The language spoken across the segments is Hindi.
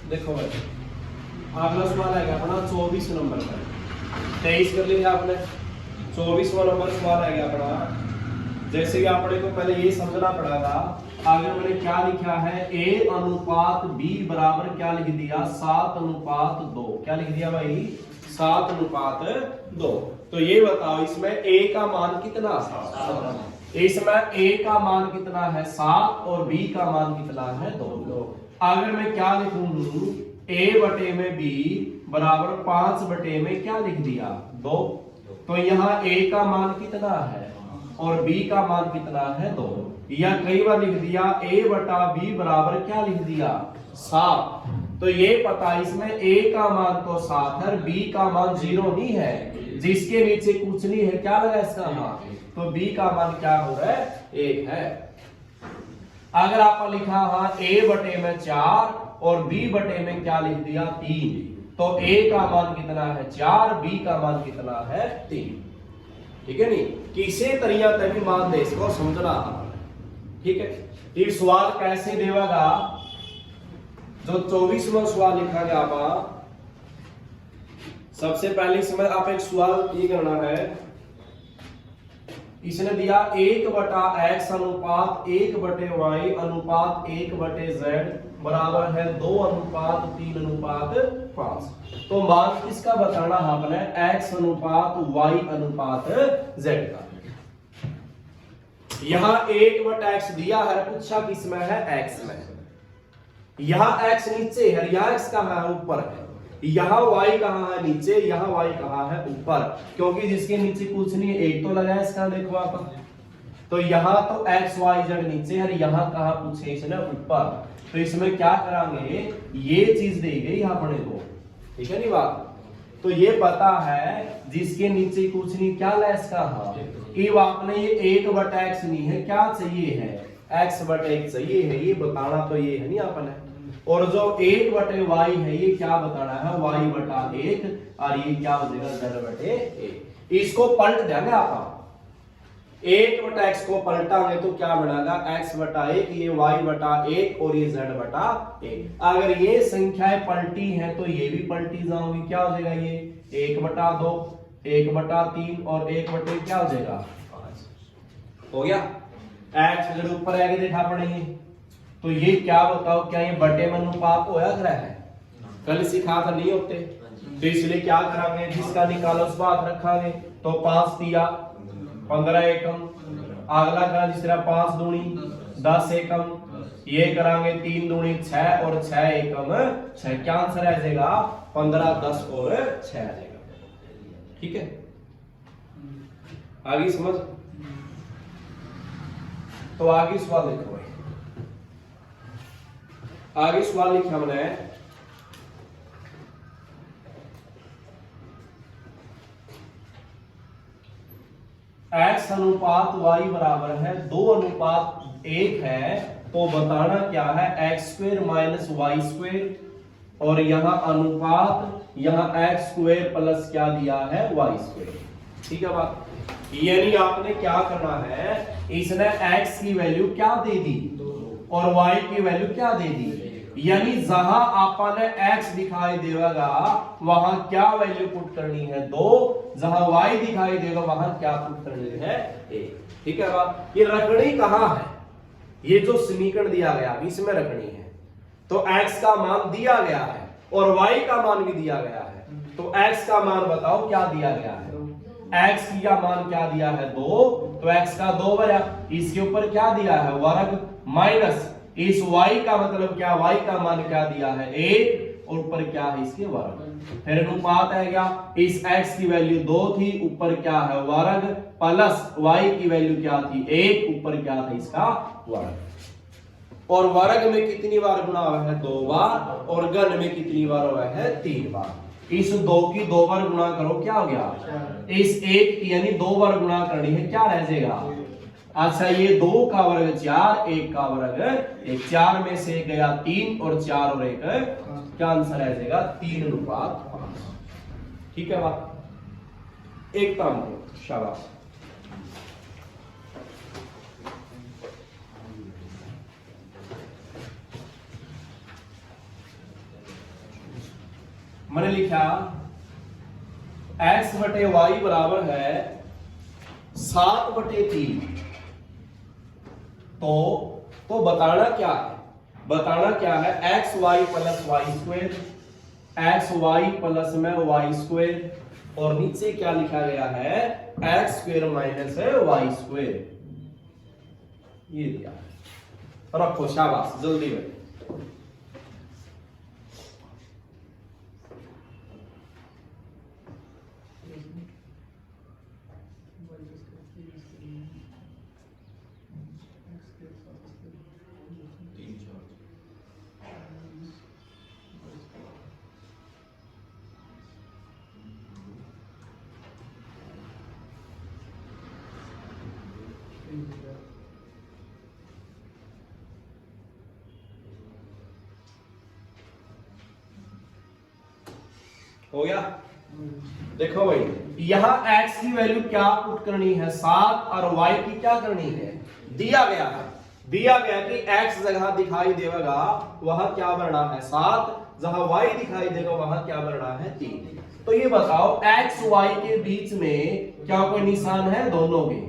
देखो भाई अगला सवाल है अपना 24 नंबर का। 23 कर लिया आपने, 24वां नंबर सवाल है अपना। जैसे कि आपने को पहले ये समझना पड़ा था, आगे मैंने क्या लिखा है, A अनुपात B बराबर क्या लिख दिया, 7:2। क्या लिख दिया भाई, 7:2। तो ये बताओ इसमें A का मान कितना, 7। इसमें A का मान कितना है 7 और B का मान कितना है 2। अगर मैं क्या लिखूं, A बटे में B बराबर 5 बटे में क्या लिख दिया 2। तो यहाँ A का मान कितना है और B का मान कितना है 2। या कई बार लिख दिया A बटा B बराबर क्या लिख दिया 7। तो ये पता इसमें A का मान तो 7 है, B का मान 0 नहीं है, जिसके नीचे कुछ नहीं है, क्या लगा इसका मान, तो B का मान क्या हो रहा है 1 है। अगर आपने लिखा हाँ A बटे में 4 और B बटे में क्या लिख दिया 3, तो A का मान कितना है 4, B का मान कितना है 3। ठीक है नहीं, किसी तरीका तभी मान दे इसको समझना। ठीक है, ये सवाल कैसे देगा, जो 24वां सवाल लिखा गया आप, सबसे पहले इसमें आप एक सवाल ये करना है, इसने दिया 1 बटा x अनुपात 1 बटे y अनुपात 1 बटे z बराबर है 2 अनुपात 3 अनुपात 5। तो मान किसका बताना है आपने, x अनुपात y अनुपात z का। यहां 1 बटा x दिया है, पूछा किसमें है, x में। यहां x नीचे है, यहां x कहां है, ऊपर है। यहां y कहां है, नीचे, यहां y कहां है, ऊपर। क्योंकि जिसके नीचे कुछ नहीं है, एक तो लगा है इसका, देखो आप। तो यहां तो x y z नीचे है, यहां कहां पूछे इसने, ऊपर। तो इसमें क्या करांगे, ये चीज दी गई अपने को, ठीक है नहीं बात। तो ये पता है जिसके नीचे कुछ नहीं, क्या ला इसका हाँ, कि आपने ये 1 बटा x नहीं है, क्या चाहिए है, x बटा 1 चाहिए है, ये बताना तो ये है नहीं आपने। और जो 1 बटे y है ये क्या बताना है, y बटा 1, और ये क्या हो जाएगा z बटे 1। इसको पलट देंगे आप, 1 बटा x को पलटांगे तो क्या बनेगा, x बटा 1, ये y बटा 1 और ये z बटा 1। अगर ये संख्याएं पलटी हैं तो ये भी पलटी जाऊंगी, क्या हो जाएगा, ये 1 बटा 2, 1 बटा 3 और 1 बटे क्या हो जाएगा 5। हो गया, x जब ऊपर आएगा देखा पड़ेगी। तो ये क्या बताओ, क्या ये बटे में अनुपात होया कर है, कल सिखा था नहीं होते। तो इसलिए क्या करांगे, जिसका निकालो उस बात रखांगे। तो 5 दिया 15 एकम, अगला करा तीसरा 5 दूनी 10 एकम, ये करांगे 3 दूनी 6 और 6 एकम 6। क्या आंसर आ जाएगा, 15 10 और 6 आ जाएगा। ठीक है, आगे समझ। तो आगे सवाल देखो भाई, आगे सवाल लिखा हमने, x अनुपात y बराबर है 2 अनुपात 1 है। तो बताना क्या है, x square minus y square, और यहाँ अनुपात, यहाँ एक्स स्क्वेयर प्लस क्या दिया है वाई स्क्वेयर। ठीक है बात, यानी आपने क्या करना है, इसने x की वैल्यू क्या दे दी और y की वैल्यू क्या दे दी, यानी जहां आपने x दिखाई देगा वहां क्या वैल्यू पुट करनी है 2, जहां y दिखाई देगा वहां क्या पुट करनी है 1। ठीक है बात, ये रखनी कहां है, ये जो समीकरण दिया गया इसमें रखनी है। तो x का मान दिया गया है और y का मान भी दिया गया है। तो x का मान बताओ क्या दिया गया है, x का मान क्या दिया है 2, तो x का 2 बना, इसके ऊपर क्या दिया है वर्ग, माइनस इस y का मतलब क्या, y का मान क्या दिया है 1 और ऊपर क्या है इसके वर्ग। फिर अनुपात है क्या, इस x की वैल्यू 2 थी, ऊपर क्या है वर्ग, प्लस y की वैल्यू क्या थी 1, ऊपर क्या था इसका वर्ग। और वर्ग में कितनी बार गुणा हुआ है 2 बार, और घन में कितनी बार हुआ है 3 बार। इस 2 की 2 बार गुणा करो, क्या हो गया, इस 1 की यानी 2 बार गुणा करनी है, क्या रह जाएगा। अच्छा, ये 2 का वर्ग 4, 1 का वर्ग 1, 4 में से गया 3 और 4 और 1, क्या आंसर आ जाएगा 3 अनुपात 5। ठीक है बात, एक काम करो, शाबाश। मैंने लिखा x बटे वाई बराबर है 7/3। तो बताना क्या है, बताना क्या है, x y plus y square, x y plus में वाई स्क्वेयर और नीचे क्या लिखा गया है x square minus y square, ये दिया है। रखो शाबाश जल्दी में। हो गया। देखो भाई यहां x की वैल्यू क्या पुट करनी है 7 और y की क्या करनी है, दिया गया है, दिया गया कि x जगह दिखाई देगा वहां क्या बनना है 7, जहां y दिखाई देगा वहां क्या बनना है 3। तो ये बताओ x y के बीच में क्या कोई निशान है दोनों के,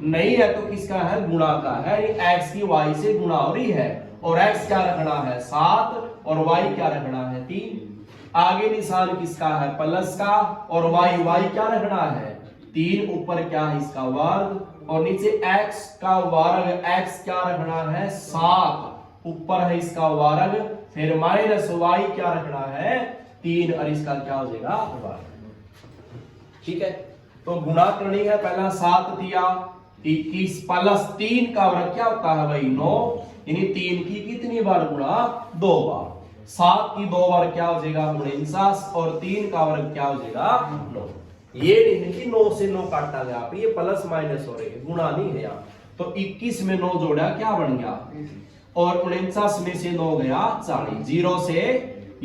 नहीं है तो किसका है गुणा का है, x की y से गुणा हो रही है और x क्या रखना है 7 और y क्या रखना है 3। आगे निशान किसका है प्लस का और y क्या रखना है 3, ऊपर क्या है इसका वर्ग और नीचे x का वर्ग, x क्या रखना है 7, ऊपर है इसका वर्ग, फिर माइनस y क्या रखना है 3 और इसका क्या हो जाएगा वर्ग। ठीक है, तो गुणा करनी है, पहला 7 दिया 21 प्लस 3 का वर्ग क्या होता है भाई 9, यानी 3 की कितनी बार गुणा 2 बार, 7 की 2 बार क्या हो जाएगा 49 और 3 का वर्ग क्या हो जाएगा 9। ये नहीं है कि 9 से 9 काटा गया, आप ये प्लस माइनस हो रही है, गुणा नहीं है यहाँ। तो 21 में 9 जोड़ा क्या बन गया और 49 में से 9 गया 40, 0 से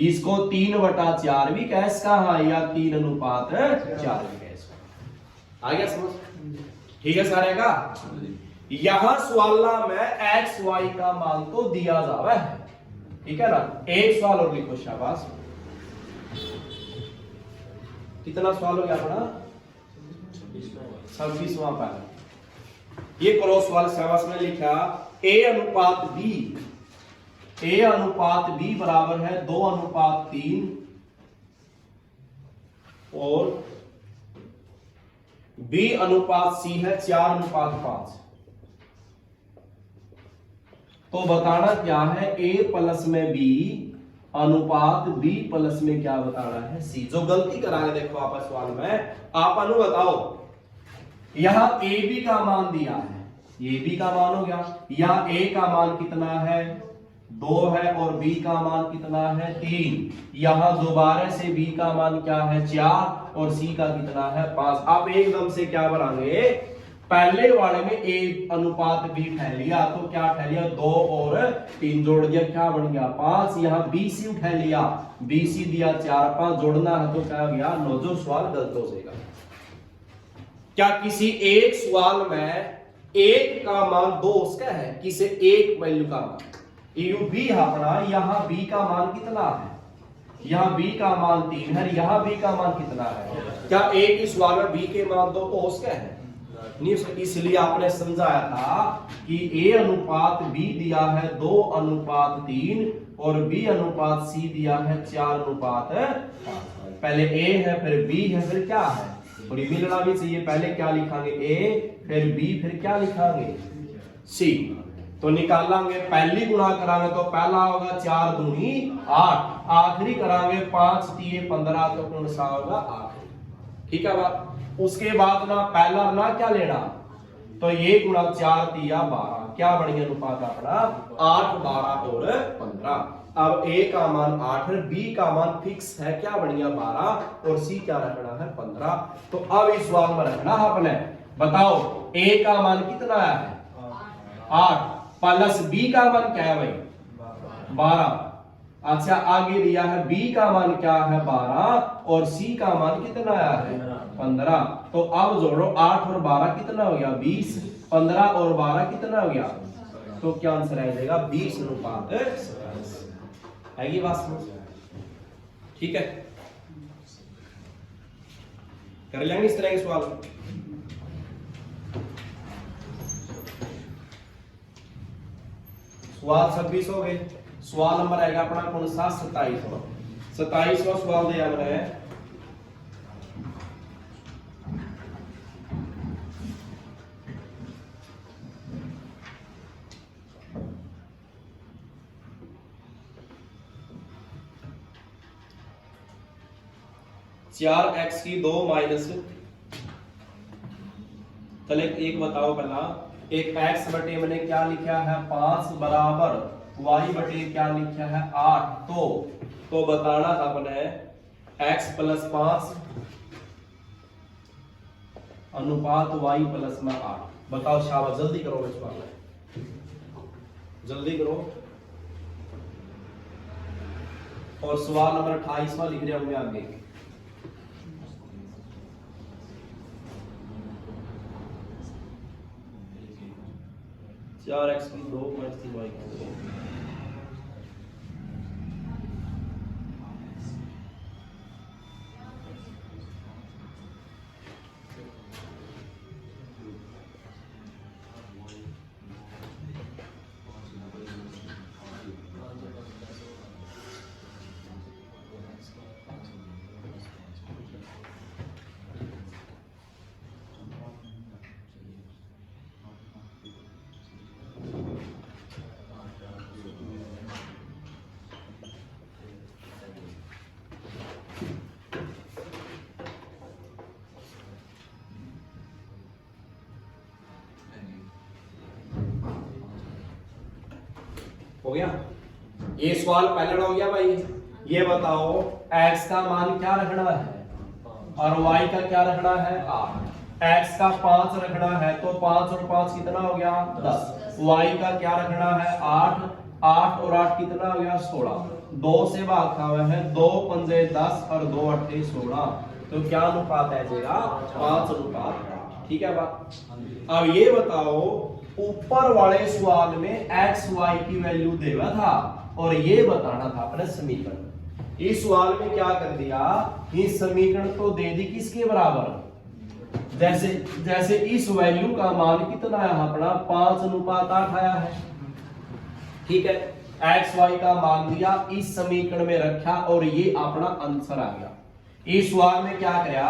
इसको 3/4 भी कह सकता है या 3:4 भी कह सकता। आ गया समझ, ठीक है सारे का। यहां सवाल में एक्स वाई का मान तो दिया जावा है, ठीक है ना। एक सवाल और लिखो शाबाश। कितना सवाल हो गया अपना 26वां पहला। ये करो सवाल शाबाश में लिखा a अनुपात b बराबर है 2:3 और b अनुपात c है 4:5। तो बताना क्या है a प्लस में b अनुपात b प्लस में क्या बताना है c। जो गलती कराए देखो आप सवाल में, आप अनु बताओ यहां a b का मान दिया है, ये b का मान हो गया, यहां a का मान कितना है 2 है और b का मान कितना है 3, यहां दोबारा से b का मान क्या है 4 और c का कितना है 5। आप एकदम से क्या बनाएंगे, पहले वाले में a अनुपात b उठा लिया तो क्या उठा लिया 2 और 3 जोड़ दिया क्या बन गया 5, यहां bc उठा लिया bc दिया 4 5 जोड़ना है तो क्या हो गया 9। जो सवाल गलत हो जाएगा। क्या किसी एक सवाल में एक का मान 2 उसका है, किसी एक वैल्यू का मान यू b अपना, यहाँ b का मान कितना है, यहाँ b का मान 3 है, यहाँ b का मान कितना है, क्या एक ही सवाल में b के मान 2 तो उसका है नहीं, इसलिए आपने समझाया था कि a अनुपात b दिया है 2:3 और b अनुपात c दिया है 4:5। पहले a है फिर b है फिर क्या है, और ये मिलना भी चाहिए, पहले क्या लिखांगे a फिर b फिर क्या लिखांगे c। तो निकालेंगे, पहली गुणा करांगे तो पहला होगा 4 दूनी 8, आखिरी करांगे 5 3 15 तो कौन सा होगा आखिरी। ठीक है बात। उसके बाद ना पहला ना क्या लेना, तो ये गुणा 4 दिया 12, क्या बन गया अनुपात अपना 8 12 और 15। अब a का मान 8 है, b का मान फिक्स है क्या बन गया 12 और c क्या रखना है 15। तो अब इस सवाल में रखना आपने, बताओ a का मान कितना है 8 प्लस b का मान क्या है भाई 12। अच्छा आगे दिया है b का मान क्या है 12 और c का मान कितना आया है 15। तो अब जोड़ो 8 और 12 कितना हो गया 20, 15 और 12 कितना हो गया, तो क्या आंसर आ जाएगा 20:7। है ये बात समझ, ठीक है। कर लेंगे इस तरह के सवाल। सवाल 26 हो गए। सवाल नंबर आएगा अपना कौन सा 27वां। 27वां सवाल दिया मैंने है 4x की 2 माइनस, चले एक बताओ पहला, एक x बटे मैंने क्या लिखा है 5 बराबर y बटे क्या लिखा है 8, तो बताना था अपने x प्लस 5 अनुपात y प्लस में 8। बताओ शाबाश, जल्दी करो बच्चों, जल्दी करो। और सवाल नंबर 28वां लिख रहे होंगे आगे। चार एक्स की 2 माइनस 3 वाई की 2। हो गया ये सवाल पहला हो गया भाई। ये बताओ x का मान क्या रखना है और y का क्या रखना है 8। x का 5 रखना है तो 5 और 5 कितना हो गया 10। y का क्या रखना है 8, 8 और 8 कितना हो गया 16। 2 से भाग खा हुआ है, 2 पंजे 10 और 2 अट्ठे 16, तो क्या अनुपात आ जाएगा 5 अनुपात। ठीक है बात। अब ये बताओ ऊपर वाले सवाल में x y की वैल्यू देवा था और ये बताना था अपने समीकरण। इस सवाल में क्या कर दिया, इस समीकरण तो दे दी किसके बराबर, जैसे इस वैल्यू का मान कितना है अपना 5 अनुपात 8 आया है। ठीक है, x y का मान दिया, इस समीकरण में रखा और ये अपना आंसर आ गया। इस सवाल में क्या किया,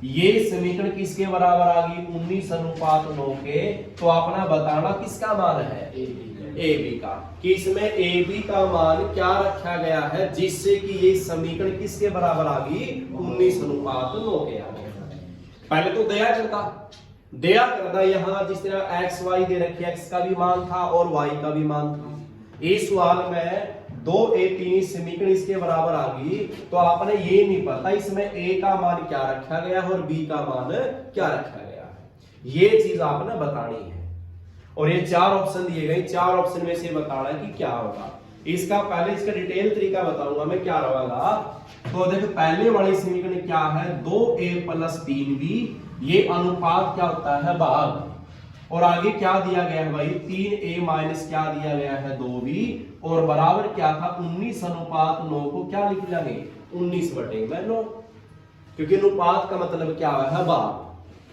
ये समीकरण किसके बराबर आ गई 19 अनुपात 9 के, तो अपना बताना किसका मान है ए बी का, कि इसमें ए बी का मान क्या रखा गया है जिससे कि ये समीकरण किसके बराबर आ गई 19 अनुपात 9 के आ गया। पहले तो दया करना यहाँ जिस तरह एक्स वाई दे रखी, एक्स का भी मान था और वाई का भी मान था। इस सवाल में 2a3 समीकरण इसके बराबर आ गई, तो आपने ये नहीं पता इसमें a का मान क्या रखा गया है और b का मान क्या रखा गया है, ये चीज आपने बतानी है। और ये 4 ऑप्शन दिए गए, 4 ऑप्शन में से बताना है कि क्या होगा। इसका पहले इसका डिटेल तरीका बताऊंगा मैं क्या रहेगा। तो देखो पहले वाली समीकरण क्या है 2a प्लस 3b, ये अनुपात क्या होता है भाग, और आगे क्या दिया गया है भाई 3a माइनस क्या दिया गया है 2b, और बराबर क्या था 19 अनुपात 9 को क्या लिख लेंगे 19 बटे में 9, क्योंकि अनुपात का मतलब क्या है भाग।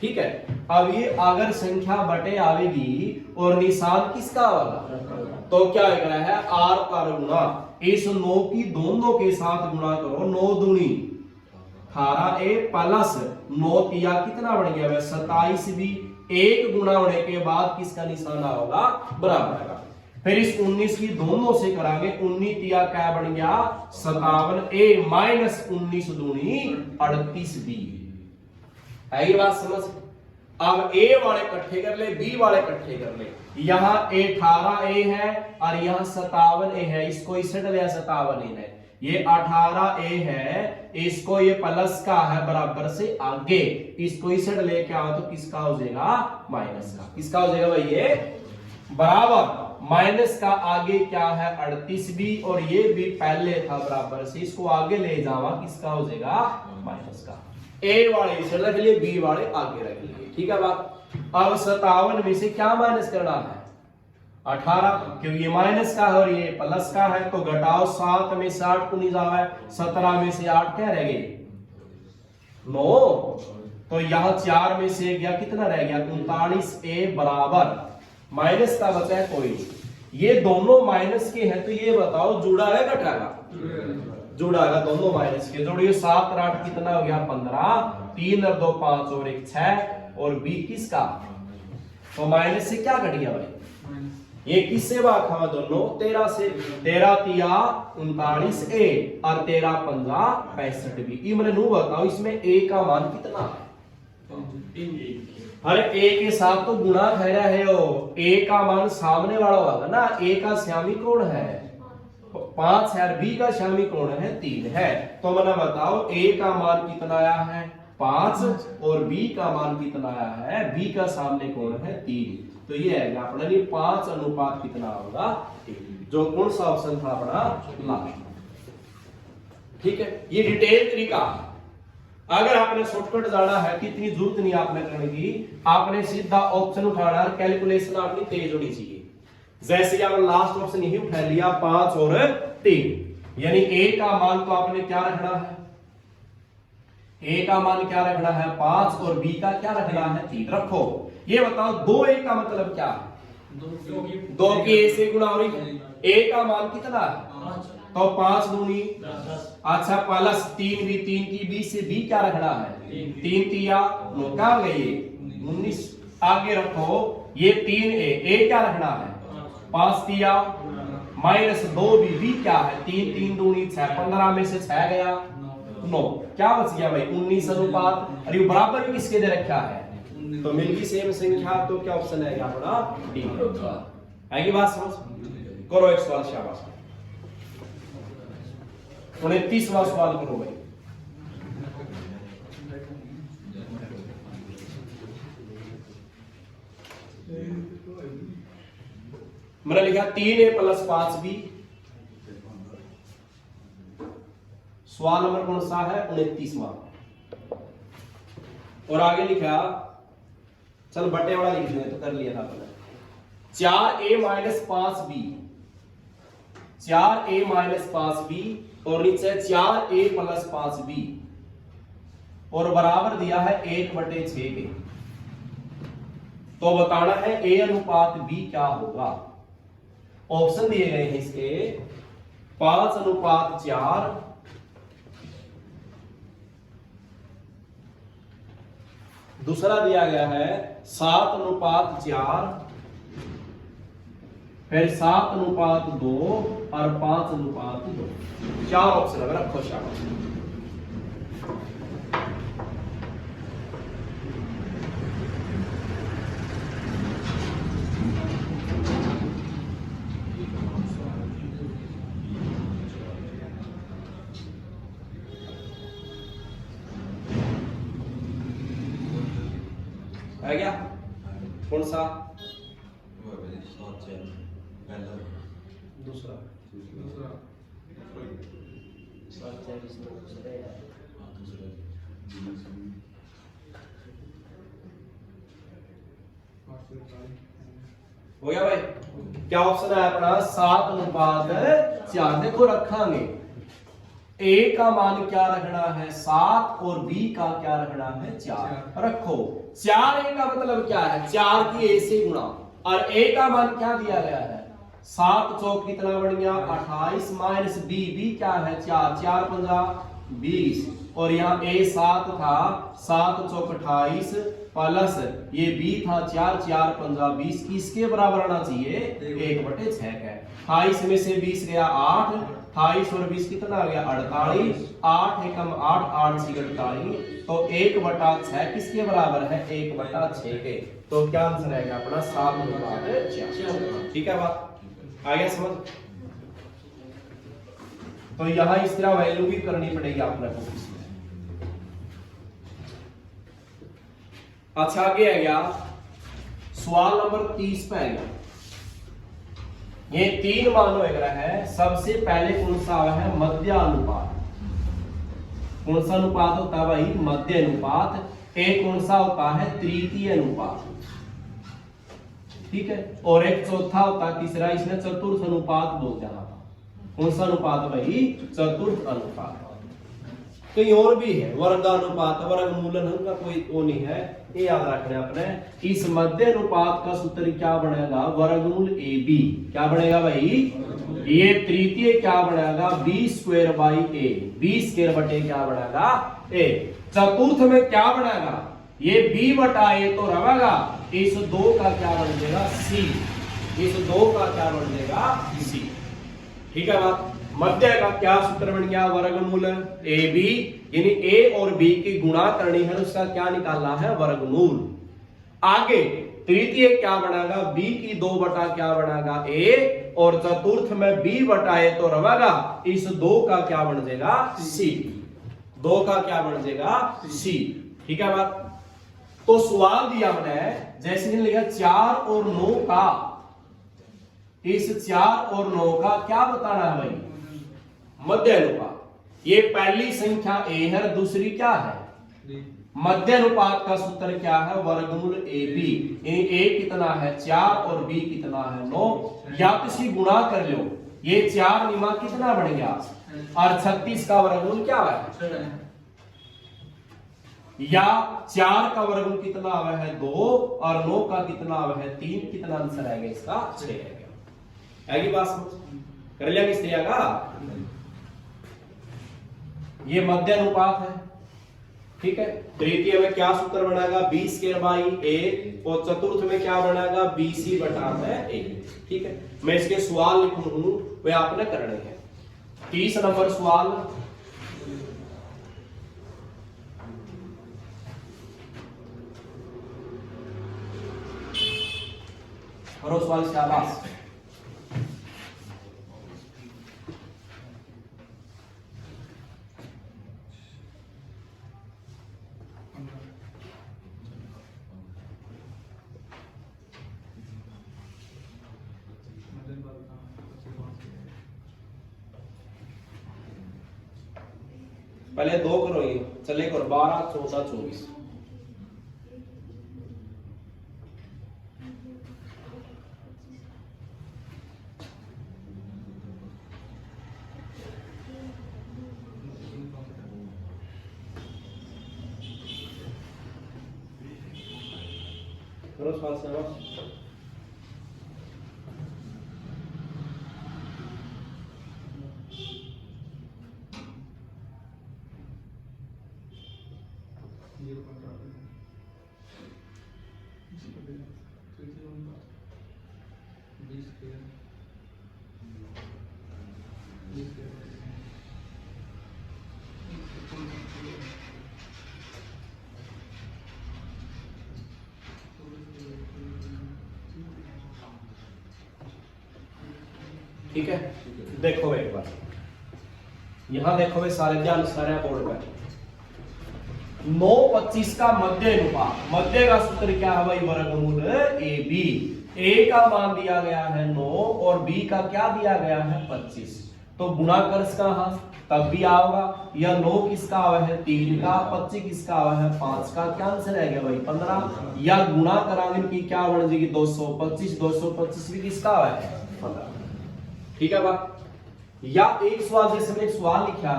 ठीक है, अब ये अगर संख्या बटे आवेगी और निशान किसका होगा, तो क्या है r का गुणा, इस 9 की दोनों के साथ गुणा करो, 9 दूनी 18a प्लस 9 तिया कितना बन गया 27b, एक गुणा होने के बाद किसका निशाना होगा बराबर का। फिर इस 19 की दोनों से करांगे, 19 तिया क्या बन गया 57a माइनस 19 दूनी 38b। है ये बात समझ। अब a वाले इकट्ठे कर ले, b वाले इकट्ठे कर ले, यहाँ 18a है और यहाँ 57a है, इसको इसे डलिया 57a है, ये 18a है, इसको ये प्लस का है बराबर से आगे, इसको इसे डले क्या हो तो किसका हो जाएगा माइनस का, किसका हो जाएगा भाई ये बराबर माइनस का आगे क्या है 38b, और ये भी पहले था बराबर से, इसको आगे ले जावा किसका हो जाएगा माइनस का। a वाले इसे रख लिए, b वाले आगे रख लिए। ठीक है बात। अब 57 में से क्या माइनस करना है 18, क्योंकि ये माइनस का है और ये प्लस का है, तो घटाओ 7 में से 8 को नहीं जावा है, 17 में से 8 क्या रह गए 9, तो यह 4 में से गया कितना रह गया 39A बराबर माइनस का बचा है कोई नहीं। ये दोनों माइनस के हैं तो ये बताओ जुड़ा है घटाएगा जुड़ा है दोनों माइनस के जोड़िए 7 और 8 कितना हो गया 15 3 और 2 5 और 1 6 और b किसका तो माइनस से क्या घट गया भाई ये किससे भागा हुआ दोनों 13 से 13 तिया 39A और 13 पंजा 65B ये मैंने नू बताओ इसमें a का मान कितना है अरे a के साथ तो गुणा कह रहा है वो a का मान सामने वाला होगा ना a का श्यामी कोण है 5 है और b का श्यामी कोण है 3 है तो मैंने बताओ a का मान कितना आया है 5 और b का मान कितना आया है b का सामने कोण है 3 तो ये है अपना 5 अनुपात कितना होगा 3 जो कौन सा ऑप्शन था अपना लास्ट ठीक है ये डिटेल तरीका अगर आपने शॉर्टकट जाना है कि इतनी जरूरत नहीं आपने करने की आपने सीधा ऑप्शन उठाना है कैलकुलेशन अपनी तेज होनी चाहिए जैसे कि आपने लास्ट ऑप्शन यही उठा लिया 5 और 3 यानी a का मान तो आपने क्या रखना है a का मान क्या रखना है 5 और b का क्या रखना है 3 रखो ये बताओ 2a का मतलब क्या है 2 की a से गुणा हो रही है a का मान कितना है तो 5 दूनी अच्छा प्लस 3 भी 3 की b से b क्या रखना है 3 तिया क्या हो गई 19 आगे रखो ये 3a क्या रखना है 5 तिया माइनस 2 भी क्या है 3 3 दूनी 6 15 में से 6 गया 9 क्या बच गया भाई 19 अनुपात और ये बराबर भी किसके दे रखा है तो मिलगी सेम संख्या तो क्या ऑप्शन है अपना डी आएगी बात समझ करो एक सवाल शाबाश 29वां सवाल करो भाई मैंने लिखा 3a + 5b सवाल नंबर कौन सा है 29वां और आगे लिखा चल बटे वाला लिख दें तो कर लिया था अपने 4a - 5b 4a - 5b और नीचे 4a + 5b और बराबर दिया है 1/6 के तो बताना है a अनुपात b क्या होगा ऑप्शन दिए गए हैं इसके 5:4 दूसरा दिया गया है 7:4 फिर 7:2 और 5:2 चार ऑप्शन अगर रखो शाबाश है क्या कौन सा दूसरा हो गया भाई क्या ऑप्शन है अपना 7:4 देखो रखांगे a का मान क्या रखना है 7 और b का क्या रखना है 4 रखो 4a का मतलब क्या है 4 की a से गुणा और a का मान क्या दिया गया है 7 चौक कितना बन गया 28 माइनस b क्या है 4 4 पंजा 20 और यहाँ a 7 था 7 चौक 28 प्लस ये b था 4 4 पंजा 20 किसके बराबर आना चाहिए 1/6 का 28 में से 20 गया 8 28 और 20 कितना आ गया 48 8 एकम 8 8 6 48 तो 1/6 किसके बराबर है 1/6 के तो क्या आंसर आएगा अपना 7/4 ठीक है बात आ गया समझ तो यहां इस तरह वैल्यू भी करनी पड़ेगी आपने को अच्छा आगे आ गया सवाल नंबर 30 पे आ गया ये 3 मान वगैरह है सबसे पहले कौन सा आया है मध्य अनुपात कौन सा अनुपात होता है भाई मध्य अनुपात एक कौन सा होता है तृतीय अनुपात ठीक है और एक चौथा होता है तीसरा इसने चतुर्थ अनुपात बोल दिया था कौन सा अनुपात भाई चतुर्थ अनुपात कहीं और भी है वर्गानुपात, वर्गमूलन का कोई वो नहीं है, ये याद रखना है अपने। इस मध्य अनुपात का सूत्र क्या बनेगा, वर्गमूल ए बी। क्या बनेगा भाई, ये तृतीय क्या बनेगा, b square by a, b square बटे क्या बनेगा ए। चतुर्थ में क्या बनेगा, ये बी बटा ए तो रहेगा, इस दो का क्या बन जाएगा सी, इस दो का क्या बन जाएगा सी। ठीक है बात। मध्य का क्या सूत्र बन गया, वर्गमूल ए बी, यानी ए और बी की गुणा करनी है, उसका क्या निकालना है, वर्गमूल। आगे तृतीय क्या बनेगा, बी की 2 बटा क्या बनेगा ए, और चतुर्थ में बी बटा ए तो रहेगा, इस 2 का क्या बन जाएगा सी, 2 का क्या बन जाएगा सी। ठीक है बात। तो सवाल दिया हमने, जैसे लिखा 4 और 9 का, इस 4 और 9 का क्या बताना है भाई, मध्य अनुपात। ये पहली संख्या ए है, दूसरी क्या है, मध्य अनुपात का सूत्र क्या है, वर्गमूल ए बी। ए कितना है 4 और बी कितना है 9, या तो इसकी गुणा कर लो, ये 4 निमा कितना बन गया, और 36 का वर्गमूल क्या है, या 4 का वर्गमूल कितना आवा है 2, और 9 का कितना आवा है 3, कितना आंसर आएगा इसका 6 आएगा। आगे बात समझ कर लिया किस तरह का, ये मध्य अनुपात है। ठीक है। तृतीय में क्या सूत्र बनेगा, बी स्क्वायर बाई ए, और चतुर्थ में क्या बनेगा, बी सी बटा में ए। ठीक है। मैं इसके सवाल लिखूं वे आपने करने हैं। 30 नंबर सवाल, करो सवाल शाबाश। पहले 2 करो, ये चले करो 12 14 24। करो सवाल शाबाश। ठीक है। देखो एक बार यहां देखो वे सारे ध्यान सारे बोर्ड पर 9-25 का मध्य अनुपात, मध्य का सूत्र क्या है भाई, वर्गमूल ए बी। ए का मान दिया गया है 9 और बी का क्या दिया गया है 25, तो गुणा कर इसका तब भी आओगा, या 9 किसका आवा है 3 का, 25 किसका आवा है 5 का, क्या आंसर है गया भाई 15, या गुणा कराने की क्या बन जाएगी 225, 225 भी किसका आवा है 15। ठीक है बात। या एक सवाल, जैसे मैंने एक सवाल लिखा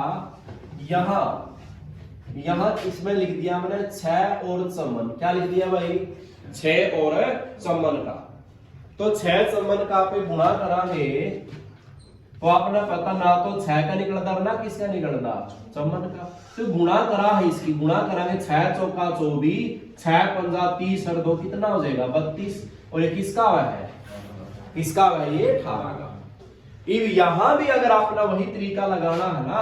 यहां इसमें लिख दिया मैंने 6 और चमन, क्या लिख दिया भाई 6 और चमन का, तो 6 चमन का पे गुणा करांगे तो आपने पता ना तो 6 का निकलता ना किसका निकलता चमन का, तो गुणा करा है, इसकी गुणा करांगे 6 चौका 24, 6 पंजा 30 और 2 कितना हो जाएगा 32, और ये किसका है, किसका है ये 18 का। यहां भी अगर आपने वही तरीका लगाना है ना,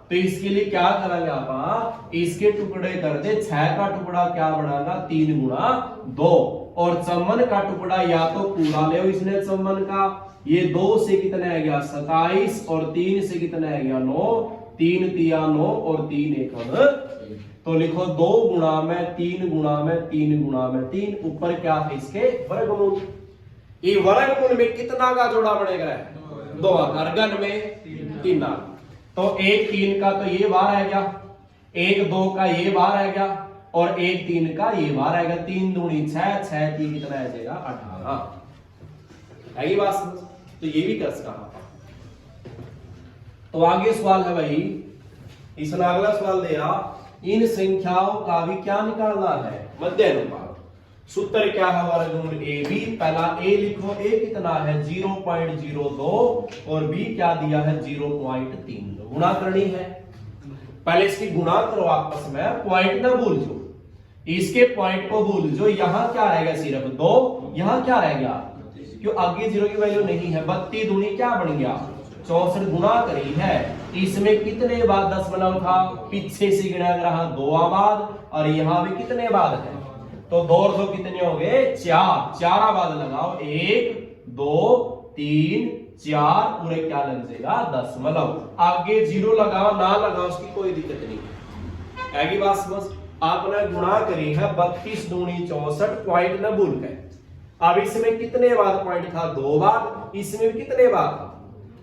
तो इसके लिए क्या करेंगे आप, इसके टुकड़े कर दे, 6 का टुकड़ा क्या बनाएगा 3 गुणा 2, और चमन का टुकड़ा या तो पूरा ले इसने चमन का, ये 2 से कितना आ गया 27, और 3 से कितना आ गया 9, 3 तिया 9 और 3 एकम, तो लिखो 2 गुणा में 3 गुणा में 3 गुणा में 3, ऊपर क्या है इसके वर्गमूल। ये वर्गमूल में कितना का जोड़ा बनेगा 2 आकार, घन में 3 आकार, तो 1 3 का तो ये बार आ गया, 1 2 का ये बार आ गया, और 1 3 का ये बार आएगा, 3 दूनी 6, 6 3 कितना आ जाएगा 18। है ये बात समझ, तो ये भी कर सकता। तो आगे सवाल है भाई इसमें अगला सवाल दिया, इन संख्याओं का भी क्या निकालना है, मध्य अनुपात। सूत्र क्या है, वर्गमूल ए बी। पहला ए लिखो, ए कितना है 0.02 और बी क्या दिया है 0.3। गुणा करनी है, पहले इसकी गुणा करो आपस में, पॉइंट ना भूल जो, इसके पॉइंट को भूल जो। यहां क्या रहेगा सिर्फ 2, यहां क्या रह गया, क्यों आगे 0 की वैल्यू नहीं है। 32 दूनी क्या बन गया 64, गुणा करी है। इसमें कितने बाद दशमलव था, पीछे से गिना रहा 2 बाद, और यहां भी कितने बाद है, तो 2 और 2 कितने हो गए 4, 4 बाद लगाओ, 1 2 3 4, पूरे क्या लग जाएगा दशमलव। आगे 0 लगाओ ना लगाओ उसकी कोई दिक्कत नहीं है, आगे बात बस आपने गुणा करी है 32 दूनी 64, पॉइंट ना भूल गए। अब इसमें कितने बाद पॉइंट था 2 बाद, इसमें भी कितने बाद था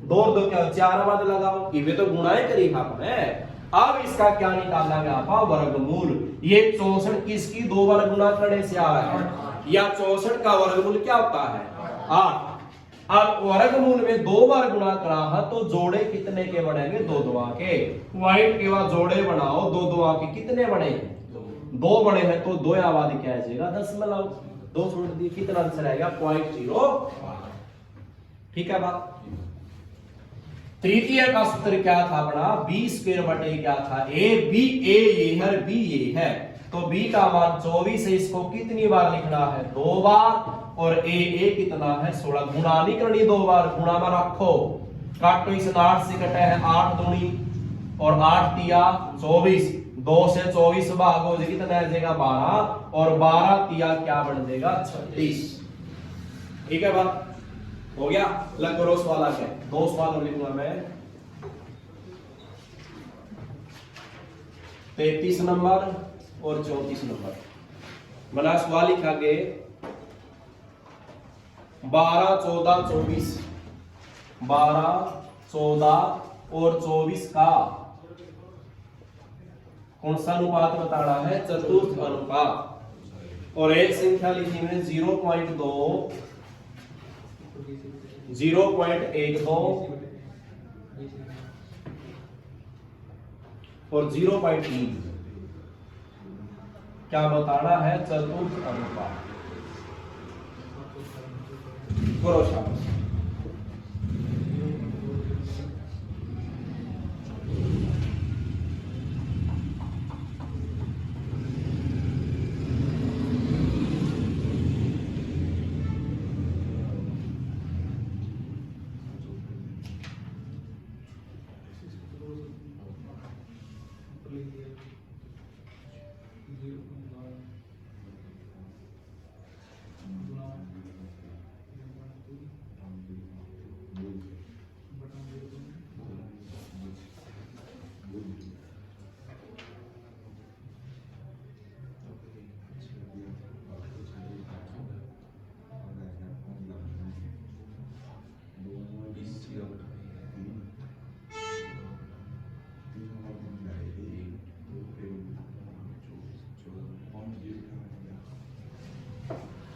2 और 2 क्या 4 बाद लगाओ, ये तो गुणाएं करी आपने। अब इसका क्या निकालना है आपा, वर्गमूल। ये 64 किसकी 2 बार गुणा करने से आ रहा है, या 64 का वर्गमूल क्या होता है 8। अब वर्गमूल में 2 बार गुणा करा है तो जोड़े कितने के बनेंगे 2 2 के, पॉइंट के बाद जोड़े बनाओ 2 2 के कितने बने 2 बड़े हैं, तो 2 आबादी क्या आ जाएगा दशमलव, 2 छोड़ दिए, कितना आंसर आएगा 0.0। ठीक है बात। तृतीय का सूत्र क्या था अपना, बी स्क्वायर बटे क्या था ए बी, ए ये है बी ये है, तो बी का मान 24 है, इसको कितनी बार लिखना है 2 बार, और ए कितना है 16। गुणा नहीं करनी 2 बार, गुणा में रखो, काटो, इस 8 से कटे है 8 दूनी और 8 तिया 24, 2 से 24 भागो कितना आ जाएगा 12, और 12 तिया क्या बन जाएगा 36। ठीक है बात, हो गया। लग करो सवाल आ गया, 2 सवाल और लिखूंगा मैं। 33 नंबर और 34 नंबर बना सवाल लिखा गए 12 14 24, 12 14 और 24 का कौन सा अनुपात बताना है, चतुर्थ अनुपात। और एक संख्या लिखी मैंने 0.2 0.12 और 0.3, क्या बताना है चतुर्थ अनुपात। करो शाबाश।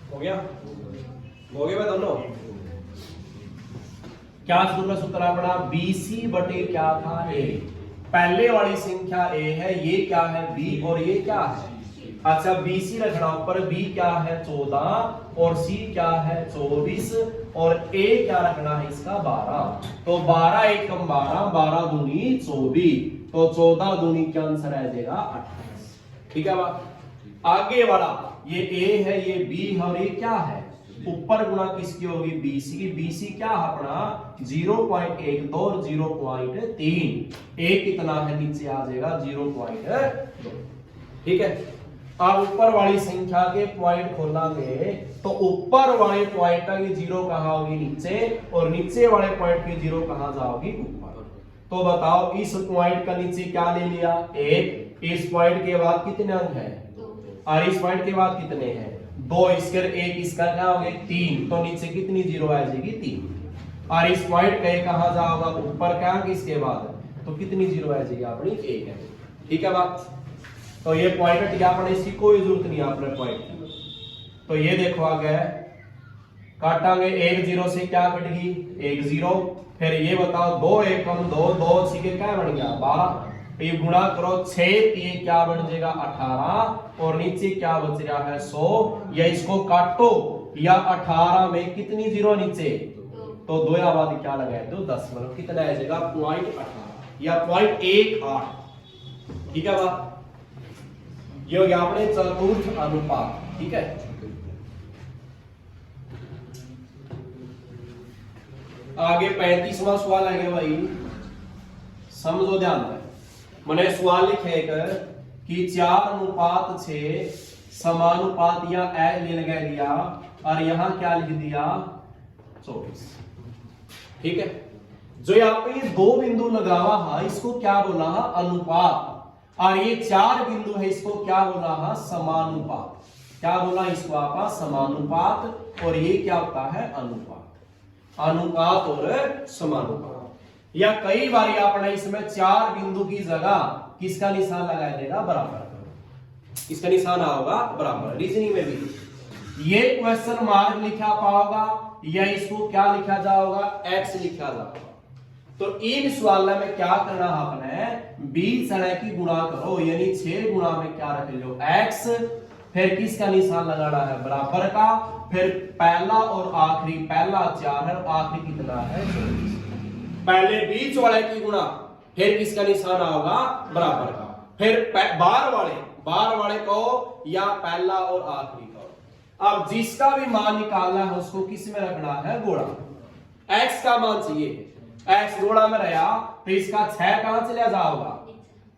हो गया, हो गया दोनों। क्या सूत्र अपना, BC बटे क्या था A। पहले वाली संख्या A है, ये क्या है B, और ये क्या है, अच्छा BC रखना ऊपर, B क्या है 14 और C क्या है 24, और A क्या रखना है इसका 12। तो 12 1 कम 12, 12 दूनी 24, तो 14 दूनी क्या आंसर आ जाएगा 28। ठीक है बात। आगे वाला ये A है, ये B है, और ये क्या है ऊपर गुणा किसकी होगी BC की। BC क्या है अपना 0.12 और 0.3, A कितना है नीचे आ जाएगा 0.2। ठीक है। अब ऊपर वाली संख्या के पॉइंट खोलेंगे तो ऊपर वाले पॉइंट की 0 कहां होगी नीचे, और नीचे वाले पॉइंट की 0 कहां जाओगी ऊपर। तो बताओ इस पॉइंट का नीचे क्या ले लिया 1, इस पॉइंट के बाद कितने अंक है, और इस पॉइंट के बाद कितने हैं 2, इसके 1, इसका क्या हो गया 3, तो नीचे कितनी 0 आ जाएगी 3, और इस पॉइंट का कहां जाओगा ऊपर का अंक इसके बाद, तो कितनी 0 आ जाएगी अपनी 1 है। ठीक है बात। तो ये पॉइंट हट गया, अपने इसकी कोई जरूरत नहीं अपने पॉइंट की। तो ये देखो आ गया, काटांगे 1 0 से क्या कट गई 1 0, फिर ये बताओ 2 1 कम 2, 2 सी के क्या बन गया 12, तो ये गुणा करो 6, ये क्या बन जाएगा 18 और नीचे क्या बच रहा है 100, या इसको काटो या 18 में कितनी जीरो नीचे तो 2 या बाद क्या लगाए तो 10 मतलब कितना आ जाएगा 0.18 या 0.18। ठीक है बात, ये हो गया अपने चतुर्थ अनुपात। ठीक है, आगे 35वां सवाल है भाई, समझो ध्यान में। मैंने सवाल लिखे एक कि 4:6 समानुपात या ले लगा दिया और यहां क्या लिख दिया 24। ठीक है, जो यहाँ पे ये 2 बिंदु लगा हुआ है इसको क्या बोला है अनुपात, और ये 4 बिंदु है इसको क्या बोला है समानुपात। क्या बोला इसको आप समानुपात, और ये क्या होता है अनुपात। अनुपात और समानुपात, या कई बार आपने इसमें 4 बिंदु की जगह किसका निशान लगाया देगा बराबर, इसका निशान होगा बराबर। रीजनिंग में भी ये क्वेश्चन मार्क लिखा पाओगा या इसको क्या लिखा जाएगा एक्स लिखा जाएगा। तो इन सवाल में क्या करना है आपने 20 की गुणा करो, यानी 6 गुणा में क्या रख लो x, फिर किसका निशान लगाना है बराबर का, फिर पहला और आखिरी, पहला 4 है और आखिरी कितना है 24। पहले बीच वाले की गुणा, फिर किसका निशान होगा बराबर का, फिर बार वाले को या पहला और आखिरी को। अब जिसका भी मान निकालना है उसको किस में रखना है गोला। x का मान चाहिए, x गोला में रहा तो इसका 6 कहां चला जाएगा,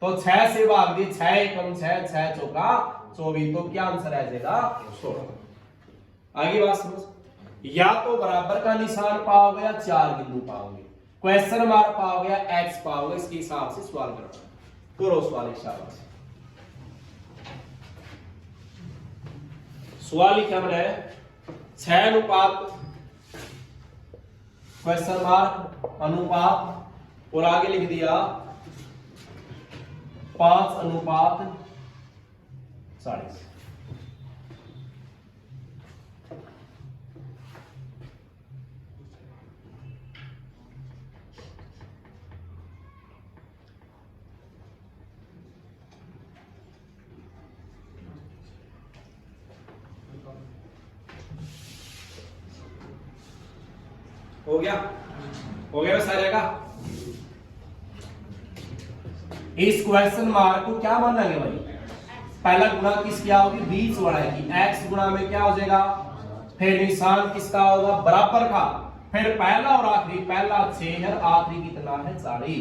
तो 6 से भाग दी, 6 एकम 6, 6 चौका 24, तो क्या आंसर आ जाएगा 16। आगे बात समझ, या तो बराबर का निशान पाओगे या 4 बिंदु पाओगे, क्वेश्चन मार्क पाओगे या x पाओगे, इसके हिसाब से सवाल करो सवाल हिसाब से। सवाल लिखा मैंने 6 अनुपात क्वेश्चन मार्क अनुपात, और आगे लिख दिया 5 अनुपात 40। हो गया सारे का। इस क्वेश्चन मार्क को क्या माना है भाई, पहला गुणा किसकी होगी बीच वाला की, x गुणा में क्या हो जाएगा, फिर निशान किसका होगा बराबर का, फिर पहला और आखिरी, पहला 6 है आखिरी कितना है 40,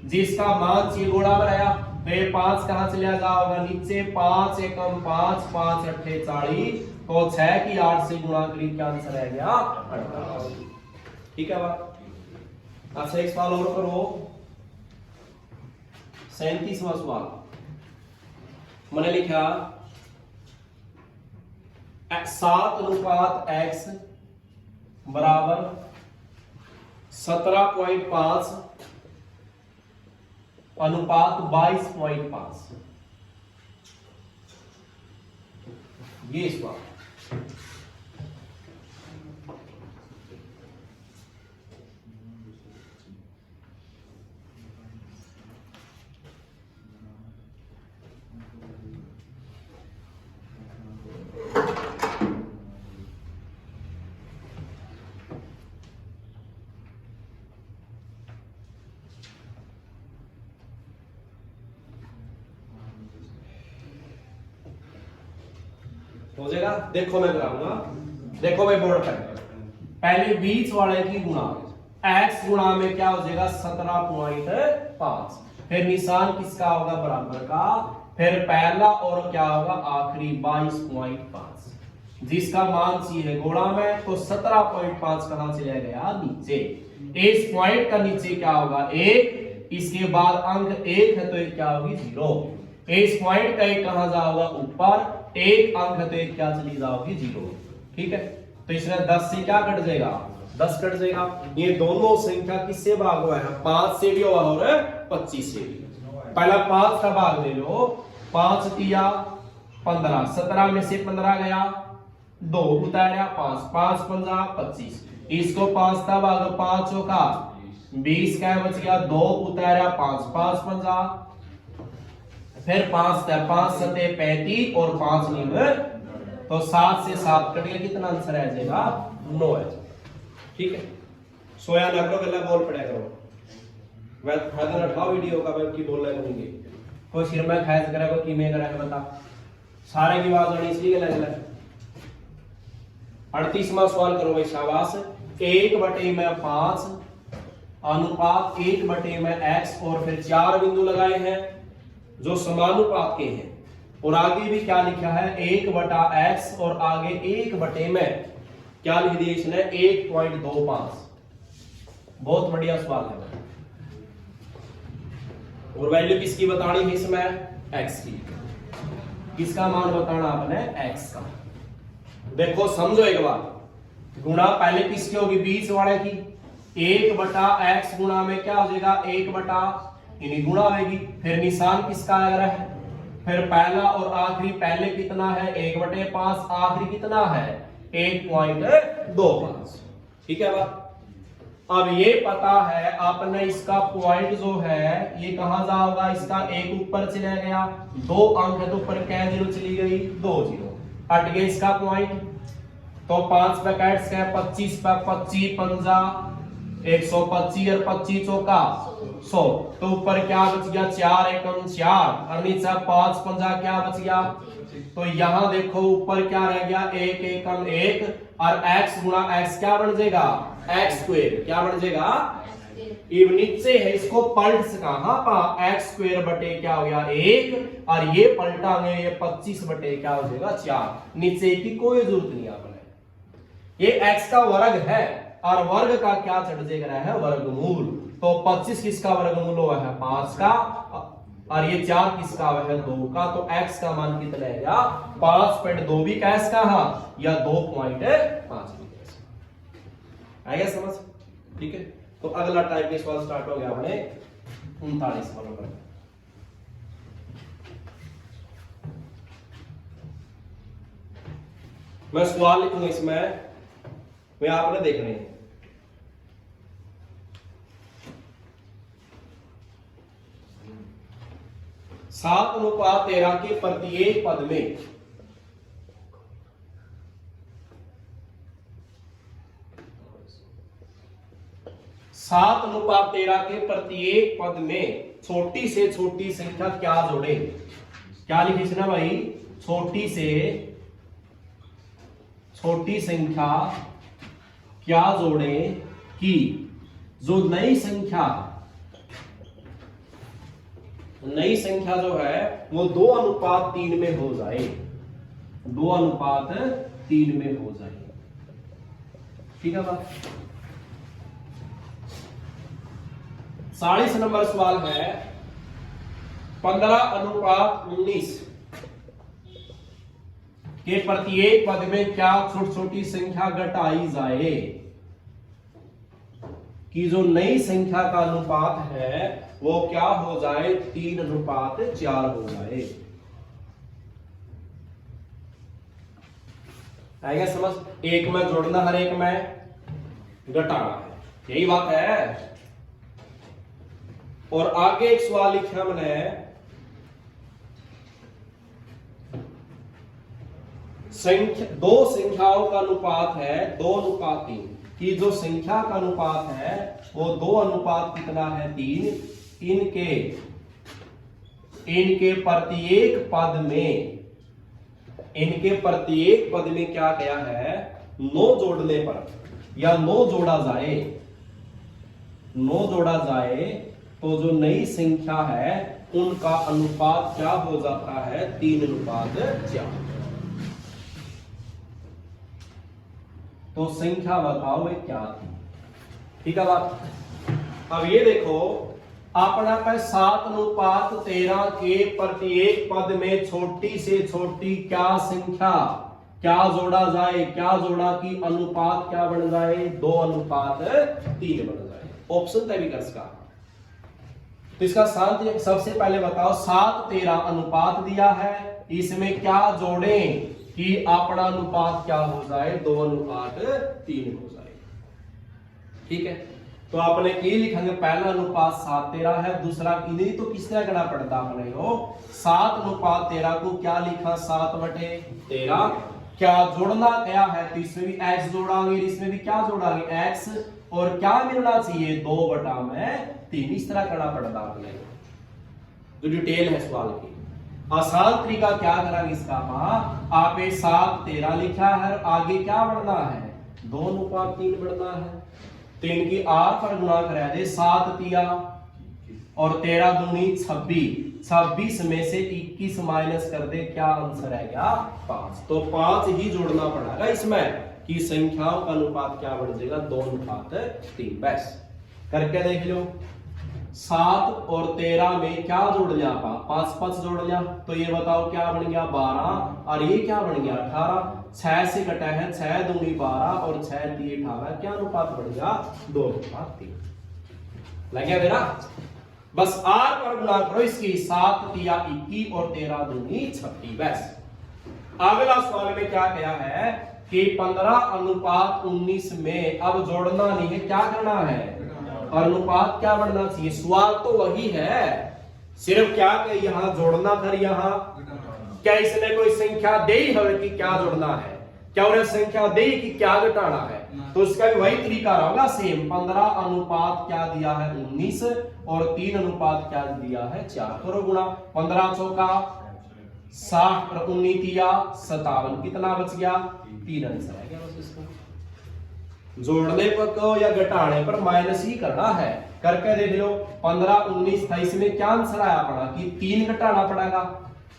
जिसका मान 6 गुणा में रहा तो ये 5 कहां चला जाएगा नीचे, 5 एकम 5, 5 अट्ठे 40, तो 6 की 8 से गुणा करी, क्या आंसर आ गया 18। ठीक है बात। अच्छा एक सवाल और करो, 37वां सवाल मैंने लिखा 7 अनुपात x बराबर 17.5 अनुपात 22.5, ये सवाल। हो जाएगा, देखो मैं कराऊंगा, देखो भाई बोर्ड पर पहले बीच वाले की गुणा, x गुणा में क्या हो जाएगा 17.5, फिर निशान किसका होगा बराबर का, फिर पहला और क्या होगा आखिरी 22.5, जिसका मान सी है गोला में, तो 17.5 कहां चला गया नीचे, इस पॉइंट का नीचे क्या होगा 1, इसके बाद अंक 1 है तो ये क्या होगी 0, इस पॉइंट का एक कहां जाओगा ऊपर, 1 अंक है तो एक क्या चली जाओगी 0। ठीक है, तो इसमें 10 से क्या कट जाएगा 10 कट जाएगा, ये दोनों संख्या किससे भाग हुआ है 5 से भी हुआ और 25 से भी। पहला 5 का भाग ले लो, 5 दिया 15, 17 में से 15 गया 2 उतारा 5, 5 15 25, इसको 5 का भाग 5 का 20 का बच गया 2 उतारा 5, 5 15 फिर 5 सते 35 और 5 निम, तो 7 से 7 कट गया, कितना आंसर आ जाएगा 9 है। ठीक है, सोया ना करो, गला बोल पड़ा करो, वह फायदा ना उठाओ वीडियो का, बल्कि बोल रहे होंगे कोई सिर में खैस करा को किमें करा है बता, सारे की आवाज आनी इसलिए गला गला। 38वां सवाल करो भाई, शाबाश। 1/5 अनुपात 1/x और फिर 4 बिंदु लगाए हैं जो समानुपात के हैं, और आगे भी क्या लिखा है 1/x और आगे 1 में क्या लिख दिया इसने 1.25। बहुत बढ़िया सवाल है, और वैल्यू किसकी बतानी है इसमें, x की। किसका मान बताना आपने, x का। देखो समझो एक बात, गुणा पहले किसकी होगी, 20 वाले की, 1/x गुणा में क्या हो जाएगा 1 गुणा होगी, फिर निशान किसका आ रहा है, फिर पहला और आखिरी, पहले कितना है 1/5, आखिरी कितना है 1.25। ठीक है बात। अब ये पता है आपने इसका पॉइंट जो है ये कहां जाओगा, इसका 1 ऊपर चला गया, 2 अंक है तो ऊपर क्या 0 चली गई, 2 0 हट गया इसका पॉइंट, तो 5 पे कैट्स है 25 पे 25 पंजा 125 और 25 चौका 100, तो ऊपर क्या बच गया 4 एकम 4 और नीचे 5 पंजा क्या बच गया, तो यहां देखो ऊपर क्या रह गया 1 एकम 1 और x गुणा x क्या बन जाएगा x स्क्वायर, क्या बन जाएगा, अब नीचे है इसको पलट सका, हाँ पा x स्क्वायर बटे क्या हो गया 1 और ये पलटांगे ये 25 बटे क्या हो जाएगा 4, नीचे की कोई जरूरत नहीं आपने, ये x का वर्ग है और वर्ग का क्या चढ़ जाएगा है वर्गमूल, तो 25 किसका वर्गमूल हुआ है 5 का, और ये 4 किसका हुआ है 2 का, तो x का मान कितना है 5.2 भी कैस का हाँ या 2.5 आएगा समझ। ठीक है, तो अगला टाइप के सवाल स्टार्ट हो गया अपने 39 सवालों पर। मैं सवाल लिखूंगा इसमें, वे आपने देख रहे हैं। सात अनुपात 13 के प्रत्येक पद में सात अनुपात 13 के प्रत्येक पद में छोटी से छोटी संख्या क्या जोड़े, क्या लिखी इसने भाई, छोटी से छोटी संख्या क्या जोड़े कि जो नई संख्या जो है वो 2:3 में हो जाए, 2:3 में हो जाए। ठीक है बात। 40 नंबर सवाल है 15:19 के प्रत्येक पद में क्या छोटी छोटी संख्या घटाई जाए कि जो नई संख्या का अनुपात है वो क्या हो जाए 3:4 हो जाए। आएगा समझ, एक में जोड़ना हर एक में घटाना है, यही बात है। और आगे एक सवाल लिखा मैंने, दो संख्याओं का अनुपात है 2:3 की जो संख्या का अनुपात है वो 2 कितना है 3, इनके प्रत्येक पद में क्या गया है 9 जोड़ने पर या 9 जोड़ा जाए तो जो नई संख्या है उनका अनुपात क्या हो जाता है 3:4। तो संख्या बताओ वे क्या थी। ठीक है बात। अब ये देखो अपना पे 7:13 के प्रत्येक पद में छोटी से छोटी क्या संख्या क्या जोड़ा जाए, क्या जोड़ा कि अनुपात क्या बन जाए 2:3 बन जाए। ऑप्शन तय भी कर सका। तो इसका शांति सबसे पहले बताओ 7:13 अनुपात दिया है, इसमें क्या जोड़े कि अपना अनुपात क्या हो जाए 2:3 हो जाए। ठीक है, तो आपने की लिखेंगे पहला अनुपात 7:13 है, दूसरा इन्हीं तो किस तरह करना पड़ता अपने को 7:13 को क्या लिखा 7/13। क्या जोड़ना क्या है तो इसमें भी x जोड़ांगे, इसमें भी क्या जोड़ांगे x, और क्या मिलना चाहिए 2/3। इस तरह करना पड़ता अपने जो डिटेल है सवाल की। आसान तरीका क्या करेंगे इसका, आप 7:13 लिखा है, आगे क्या बढ़ना है 2:3 बढ़ना है। 3 की r पर गुणा करा दे 7×3 और 13×2 26, 26 में से 21 माइनस कर दे, क्या आंसर है क्या 5। तो 5 ही जोड़ना पड़ेगा इसमें कि संख्याओं का अनुपात क्या बढ़ जाएगा 2:3। बस करके देख लो। 7 और 13 में क्या जोड़ लिया आप 5 जोड़ लिया, तो ये बताओ क्या बन गया 12, और ये क्या बन गया 18। 6 से कटा है 6×2 12 और 6×3 18, क्या अनुपात बढ़ गया 2:3। लग गया मेरा। बस r पर गुणा करो इसकी 7×3 21 और 13×2 36। बस अगला सवाल में क्या किया है कि 15:19 में अब जोड़ना नहीं है, क्या करना है अनुपात क्या बढ़ना चाहिए। सवाल तो वही है, सिर्फ क्या कि यहां जोड़ना था, यहां क्या इसने कोई संख्या दे है कि क्या जोड़ना है, क्या उन्हें संख्या दे कि क्या घटाना है, तो इसका भी वही तरीका रहेगा सेम। 15 अनुपात क्या दिया है 19 और 3 अनुपात क्या दिया है 4, करो गुणा। 15 चौका 60 और 19 तिया 57, कितना बच गया 3 आंसर है क्या बस इसका। जोड़ने पर को या घटाने पर माइनस ही करना है, करके देख लो। 15 19 था, इसमें क्या आंसर आया अपना कि 3 घटाना पड़ेगा,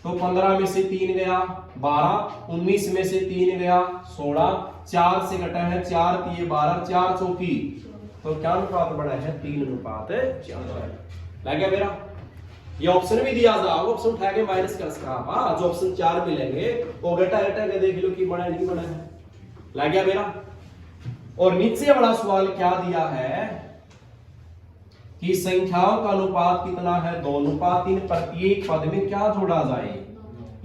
तो 15 में से 3 गया 12, 19 में से 3 गया 16, 4 से घटा है 4 3 12, 4 चौकी, तो क्या अनुपात बना है 3:4। लग गया मेरा। ये ऑप्शन भी दिया था, ऑप्शन उठा के माइनस कर सकता, जो ऑप्शन 4 मिलेंगे वो घटा के देख लो कि बड़ा नहीं बना है। लग गया मेरा। और नीचे वाला सवाल क्या दिया है कि संख्याओं का अनुपात कितना है 2:3, प्रत्येक पद में क्या जोड़ा जाए।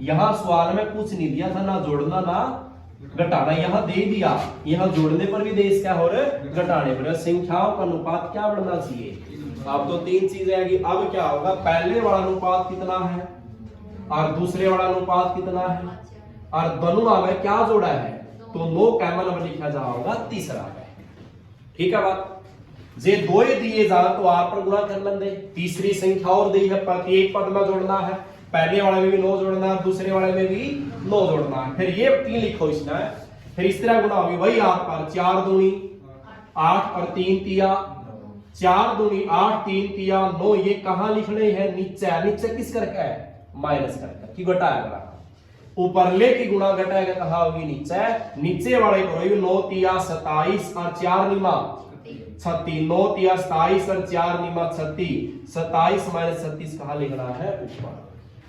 यहां सवाल में कुछ नहीं दिया था, ना जोड़ना ना घटाना, यहां दे दिया, यहां जोड़ने पर भी दे इसका और घटाने पर। संख्याओं का अनुपात क्या बढ़ना चाहिए, अब तो 3 चीजें आएगी। अब क्या होगा, पहले वाला अनुपात कितना है और दूसरे वाला अनुपात कितना है, और दोनों में क्या जोड़ा है, तो 9 कैमल अब लिखा जाएगा तीसरा है। ठीक है बात। जे 2 दिए जा तो आप पर गुणा कर लेंगे, तीसरी संख्या और दी है, प्रत्येक पद में जोड़ना है, पहले वाले में भी 9 जोड़ना है, दूसरे वाले में भी 9 जोड़ना है, फिर ये 3 लिखो इसमें, फिर इस तरह गुणा होगी वही 8 पर 4×2 8 और 3 तिया 4×2 8 3 तिया 9, ये कहां लिखने हैं नीचे, नीचे किस करके है माइनस करके कि घटाएगा, ऊपरले की गुणा घटाएगा कहा होगी नीचे, नीचे वाले को 9 तिया 27 और 4 निमा 36, 9 तिया 27 और 4 निमा 36, 27 माइनस 36 कहां लिखना है ऊपर,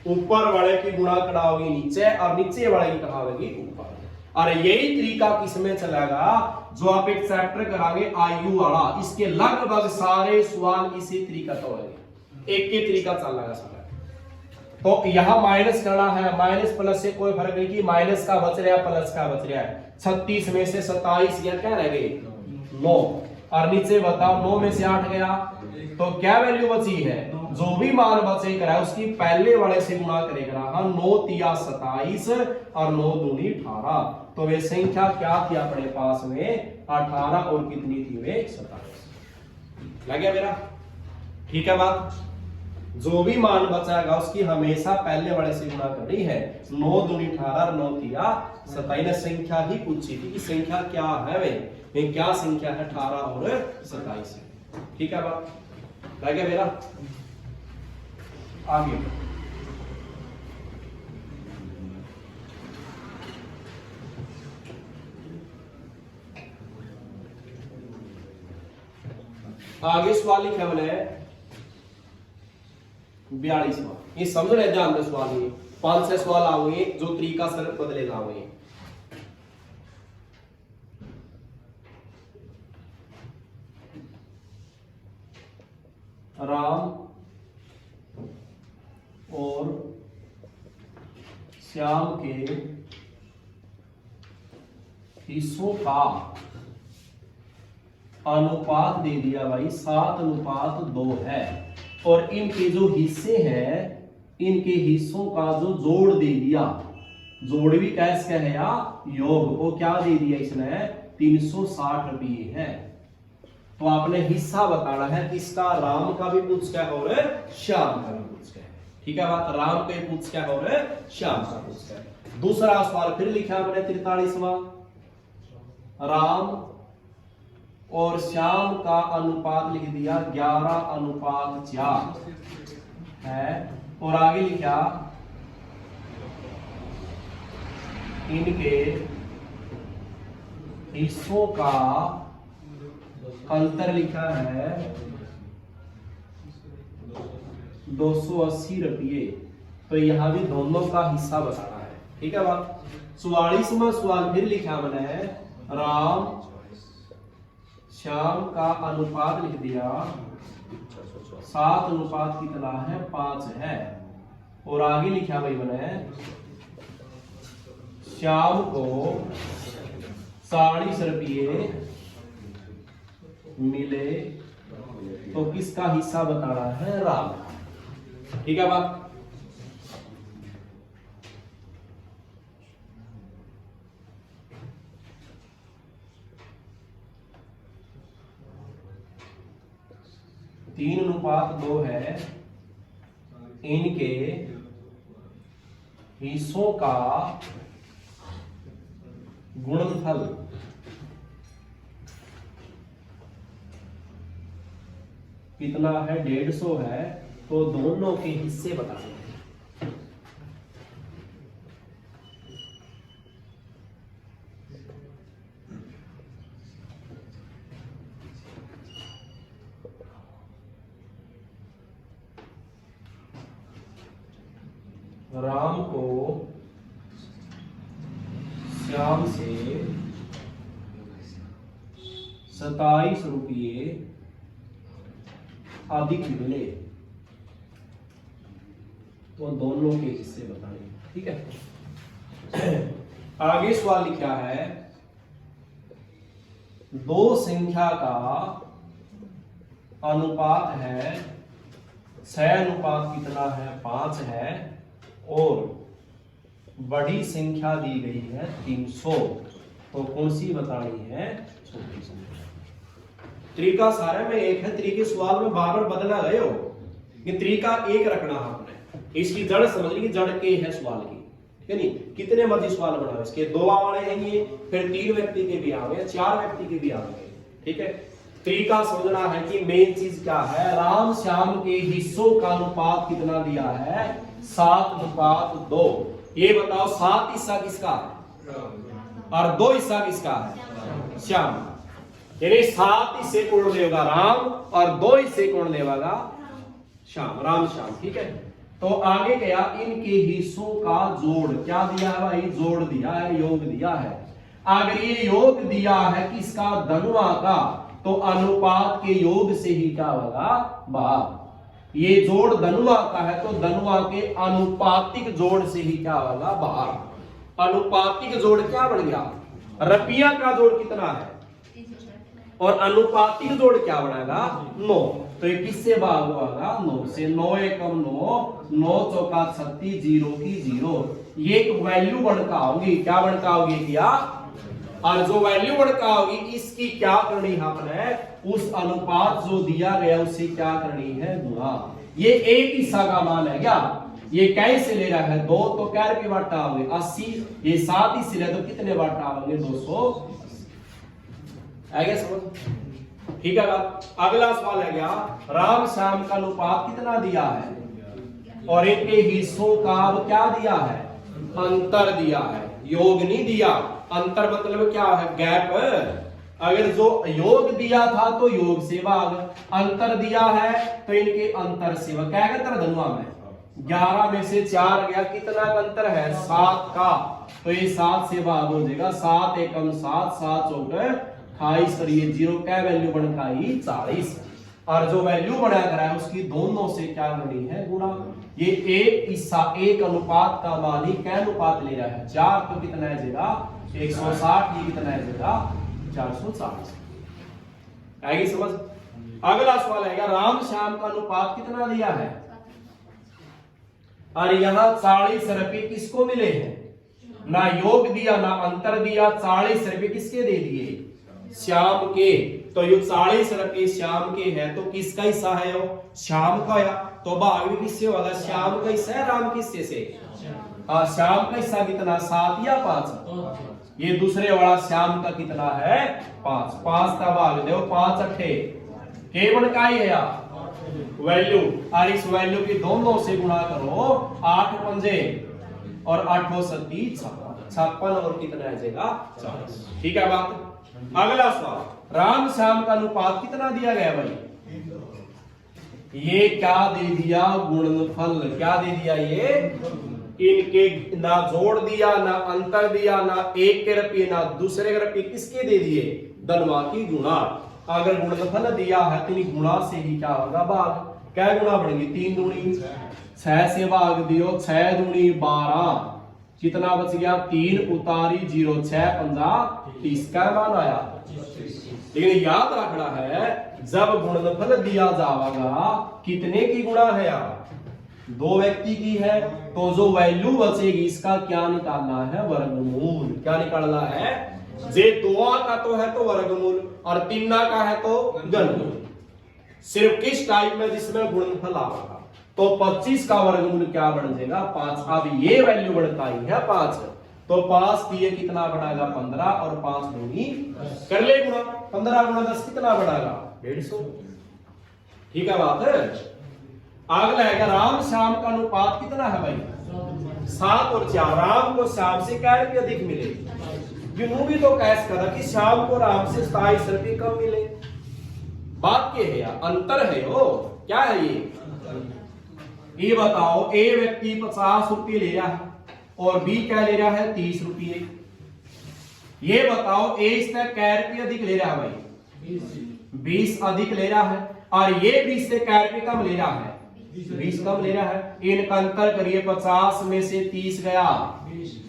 ऊपर वाले की गुणा करा होगी नीचे और नीचे वाले की कहा होगी ऊपर। और यही तरीका किसमें चलेगा, जो आप एक चैप्टर करांगे आयु वाला, इसके लगभग सारे सवाल इसी तरीका का होंगे, एक ही तरीका चलेगा सारा। तो यहां माइनस करना है, माइनस प्लस से कोई फर्क नहीं कि माइनस का बच रहा है प्लस का बच रहा है। 36 में से 27 या क्या रह गई 9, और नीचे बताओ 9 में से 8 गया, तो क्या वैल्यू बची है, जो भी मान बचेगा उसकी पहले वाले से गुणा करेगा। हाँ 9 तिया 27 और 9 दूनी 18, तो वे संख्या क्या थी अपने पास में 18 और कितनी थी वे 27। लग गया मेरा। ठीक है बात। जो भी मान बचाएगा उसकी हमेशा पहले वाले से गुणा करनी है। 9 दूनी 18 और 9 तिया 27, संख्या ही पूछी थी कि संख्या क्या है, वे क्या संख्या है 18 और 27। ठीक है बात। लग गया मेरा। आगे आगे सवाल लिखा मैंने 42वां, ये समझ रहे ध्यान से सवाल, ये 5 से सवाल आओगे जो तरीका सर बदले जाओगे। राम और श्याम के हिस्सों का अनुपात दे दिया भाई 7:2 है। और इनके जो हिस्से हैं, इनके हिस्सों का जो जोड़ दे दिया, जोड़ भी कैसे है या योग, वो क्या दे दिया इसने 360 रुपये है। तो आपने हिस्सा बताना है किसका, राम का भी पूछ क्या और श्याम का भी पूछ क्या है। ठीक है बात, राम का भी पूछ क्या और श्याम का पूछ क्या है। दूसरा सवाल फिर लिखा आपने 43वां, राम और श्याम का अनुपात लिख दिया 11:4 है। और आगे लिखा इनके हिस्सों का अंतर लिखा है 280 रुपये। तो यहां भी दोनों का हिस्सा बताना है। ठीक है बात। 44वां सवाल फिर लिखा मैंने, राम श्याम का अनुपात लिख दिया 7 कितना है 5 है। और आगे लिखा भाई मैंने श्याम को 40 रुपये मिले, तो किसका हिस्सा बताना है, राम का। ठीक है बात। तीन अनुपात 2 है, इनके हिस्सों का गुणनफल कितना है 150 है। तो दोनों के हिस्से बताने हैं। राम को श्याम से 27 रुपये अधिक मिले, तो दोनों के हिस्से बताने। ठीक है। आगे सवाल लिखा है, दो संख्या का अनुपात है 6 कितना है 5 है, और बड़ी संख्या दी गई है 300, तो कौन सी बतानी है, छोटी संख्या। तरीका सारे में एक है, तरीके सवाल में बार बार बदला गए हो, ये तरीका एक रखना है आपने। इसकी जड़ समझ ली, जड़ के है सवाल की, ठीक है नहीं। कितने मर्जी सवाल बनाओ, इसके 2 वाले हैं ये, फिर 3 व्यक्ति के भी आएंगे, 4 व्यक्ति के भी आएंगे। ठीक है। तरीका समझना है कि मेन चीज क्या है, राम श्याम के हिस्सों का अनुपात कितना दिया है 7:2। ये बताओ 7 हिस्सा किसका है और 2 हिस्सा किसका है, श्याम का। यानी 7 हिस्से कौन देगा, राम, और 2 हिस्से कौन देगा, श्याम, राम श्याम। ठीक है। तो आगे गया, इनके हिस्सों का जोड़ क्या दिया है भाई, जोड़ दिया है, योग दिया है। अगर ये योग दिया है किसका, धनुआ का, तो अनुपात के योग से ही क्या होगा, भाग। ये जोड़ धनुआ का है, तो धनुआ के अनुपातिक जोड़ से ही क्या होगा, भाग। अनुपातिक जोड़ क्या बन गया, रुपया का जोड़ कितना है, और अनुपातिक जोड़ क्या बनेगा 9। तो ये किससे भाग होगा, 9 से। 9 एकम 9, 9 चौका 36, 0 की 0। ये एक वैल्यू बनका होगी, क्या बनका होगी क्या, और जो वैल्यू बनका होगी इसकी क्या करनी है अपने, उस अनुपात जो दिया गया उससे क्या करनी है, गुणा। ये एक हिस्सा का मान है क्या, ये कैसे ले रहा है 2, तो क्या रुपये बांटा होंगे 80। ये 7 हिस्से ले तो कितने बांटा होंगे 200। आगे समझ, ठीक है बात। अगला सवाल है क्या, राम श्याम का अनुपात कितना दिया है, और इनके हिस्सों का अब क्या दिया है, अंतर दिया है, योग नहीं दिया। अंतर मतलब क्या है, गैप। अगर जो योग दिया था तो योग से भाग, अंतर दिया है तो इनके अंतर से भाग। क्या अंतर धनुआ में 11 में से 4 गया, कितना अंतर है 7 का, तो ये 7 से भाग हो जाएगा। 7 एकम 7, 7 चौक 28, और ये 0 क्या वैल्यू बनता है 40। और जो वैल्यू बना कर है उसकी दोनों से क्या करनी है, गुणा। ये एक हिस्सा, एक अनुपात का मान ही क्या अनुपात ले रहा है 4, तो कितना है 160, ये कितना है 440। आएगी समझ। अगला सवाल आएगा, राम श्याम का अनुपात कितना दिया है, और यहाँ 40 रुपए किसको मिले हैं, ना योग दिया ना अंतर दिया, 40 रुपए किसके दे दिए, श्याम के। तो ये 40 रुपए श्याम के है, तो किसका हिस्सा है वो, श्याम का। या तो भाग भी किससे होगा, श्याम का हिस्सा है, राम किससे से, श्याम का हिस्सा कितना, 7 या 5। ये दूसरे वाला श्याम का कितना है, 5। 5 का भाग दो, 5 अठे केवल का ही है वैल्यू, और इस वैल्यू की दोनों से गुणा करो, 8 पंजे और 8 सत्ती 56 और कितना आ जाएगा, 40। ठीक है बात। अगला सवाल, राम श्याम का अनुपात कितना दिया गया भाई, ये क्या दे दिया, गुणनफल। क्या दे दिया, ये इनके ना जोड़ दिया ना अंतर दिया, ना एक के रुपये ना दूसरे के रुपये, किसके दे दिए, धनवा की गुणा। अगर गुणनफल दिया है तो गुणा से ही क्या होगा, भाग। क्या गुणा बढ़ेगी, 3 दूनी 6 से भाग दियो, 6 दूनी 12, कितना बच गया, 3 उतारी 0, 6 पंजा 30 का मान आया। लेकिन याद रखना है, जब गुणनफल दिया जाएगा कितने की गुणा है यार, 2 व्यक्ति की है, तो जो वैल्यू बचेगी इसका क्या निकालना है, वर्गमूल। क्या निकालना है, जे 2 का तो है तो वर्गमूल, और 3 का है तो घनमूल। सिर्फ किस टाइप में, जिसमें गुणनफल आएगा। तो 25 का वर्गमूल क्या बन जाएगा, 5। अब ये वैल्यू बढ़ता ही है 5, तो 5 दिए कितना बढ़ाएगा, 15, और 5 दूनी कर ले गुणा, 15 गुणा 10 कितना बढ़ाएगा, 150। ठीक है बात है। अगला है, राम श्याम का अनुपात कितना है भाई, 7 और 4। राम को श्याम से क्या रुपये अधिक मिले, यूं भी तो कैस करा कि श्याम को राम से 27 रुपये कम मिले। बात क्या है यार, अंतर है वो, क्या है ये बताओ। ए व्यक्ति 50 रुपये ले रहा है और बी क्या ले रहा है, 30 रुपये। ये बताओ ए इससे क्या रुपये अधिक ले रहा है भाई, 20 अधिक ले रहा है, और ये 20 से क्या रुपये कम ले रहा है, 20 कम ले रहा है। इनका अंतर करिए, 50 में से 30 गया,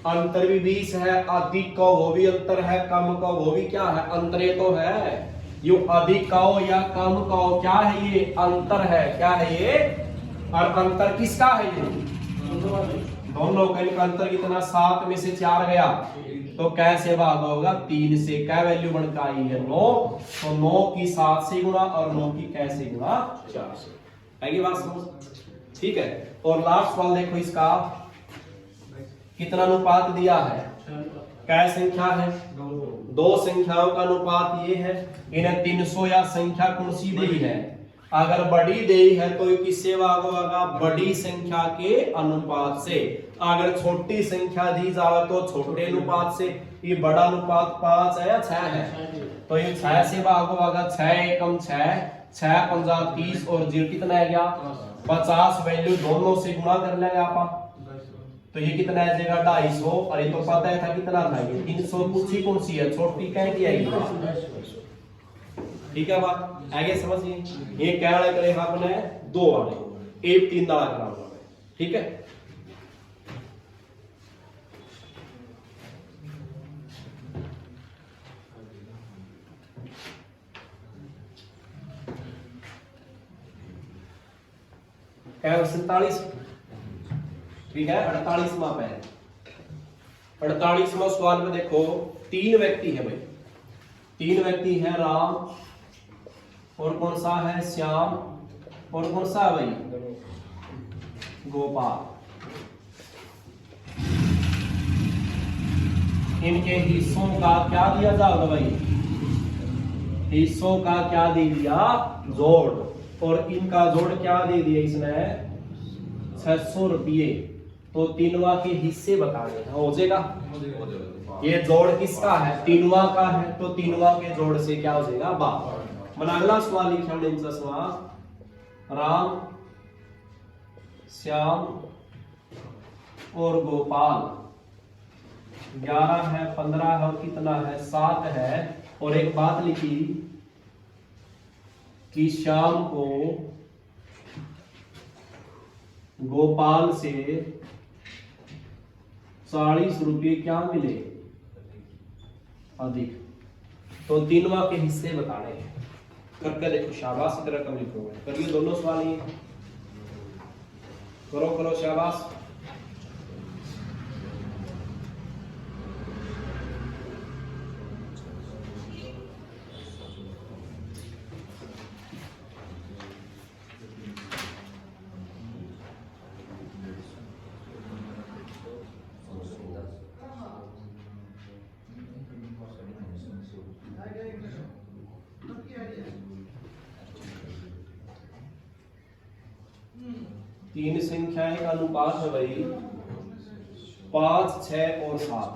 अंतर भी 20 है, अधिक का वो भी अंतर है, कम का वो भी क्या है, अंतरे तो है। यो अधिक का हो या कम का हो, क्या है ये, अंतर है। क्या है ये, और अंतर किसका है, ये दोनों का। इनका अंतर कितना, 7 में से 4 गया, तो कैसे भाग होगा, 3 से। क्या वैल्यू बनकर आई है, 9, तो 9 की 7 से गुणा, और 9 की कैसे गुणा, 4 से। आएगी बात समझ। ठीक है। और लास्ट सवाल देखो, इसका कितना अनुपात दिया है, क्या संख्या है, 2 संख्याओं का अनुपात ये है। इन्हें 300 या संख्या कौन सी दी है, अगर बड़ी दे है तो किससे भाग होगा, बड़ी संख्या के अनुपात से। अगर छोटी संख्या दी जाए तो छोटे अनुपात से। ये बड़ा अनुपात 5 है या 6 है, तो ये 6 से भाग होगा, 6 एकम 6, 6 पंजा 30, और 0 कितना है गया, 50। वैल्यू दोनों से गुणा कर लेंगे आप, तो ये कितना आ जाएगा, 250। और ये तो पता है था कितना था, ये 300 पूछी कौन सी है, छोटी कह की आएगी। ठीक है बात, आगे समझिए। ये क्या करेगा आपने, 2 वाले, एक 3 दाड़ा करा। ठीक है। क्या 47। ठीक है। 48वां पे, 48वां सवाल में देखो, 3 व्यक्ति है भाई, 3 व्यक्ति हैं, राम और कौन सा है, श्याम, और कौन सा है भाई, गोपाल। इनके हिस्सों का क्या दिया जाएगा भाई, हिस्सों का क्या दे दिया, जोड़। और इनका जोड़ क्या दे दिया इसने, 600 रुपये। तो 3वां के हिस्से बताने हो जाएगा। ये जोड़ किसका है, 3वां का है, तो 3वां के जोड़ से क्या हो जाएगा, 12। मन अगला सवाल लिखा हमने, इनका सवाल, राम श्याम और गोपाल 11 है, 15 है, और कितना है, 7 है। और एक बात लिखी कि श्याम को गोपाल से 40 रुपये क्या मिले, अधिक। तो 3वां के हिस्से बताने हैं। करके देखो, शाबाश, इतना कम लिखोगे। करिए दोनों सवाल ये, करो करो, शाबाश। तीन संख्याएं का अनुपात है भाई 5, 6 और 7,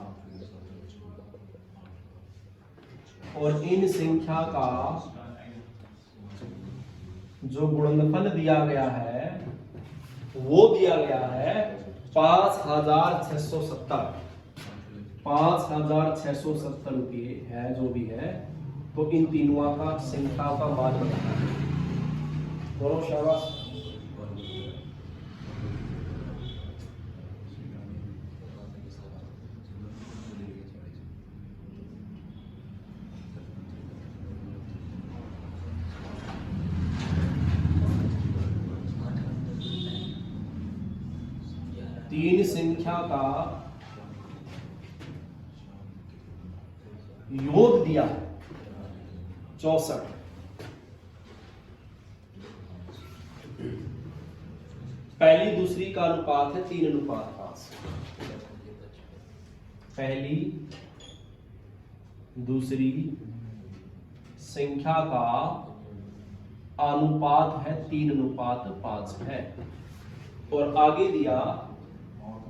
और इन संख्या का जो गुणनफल दिया गया है वो दिया गया है 5670, 5670 रुपये है जो भी है। तो इन तीनों का संख्या का मान बताना है। करो शाबाश। तीन संख्या का योग दिया 64, पहली दूसरी का अनुपात है 3:5। पहली दूसरी संख्या का अनुपात है 3:5 है। और आगे दिया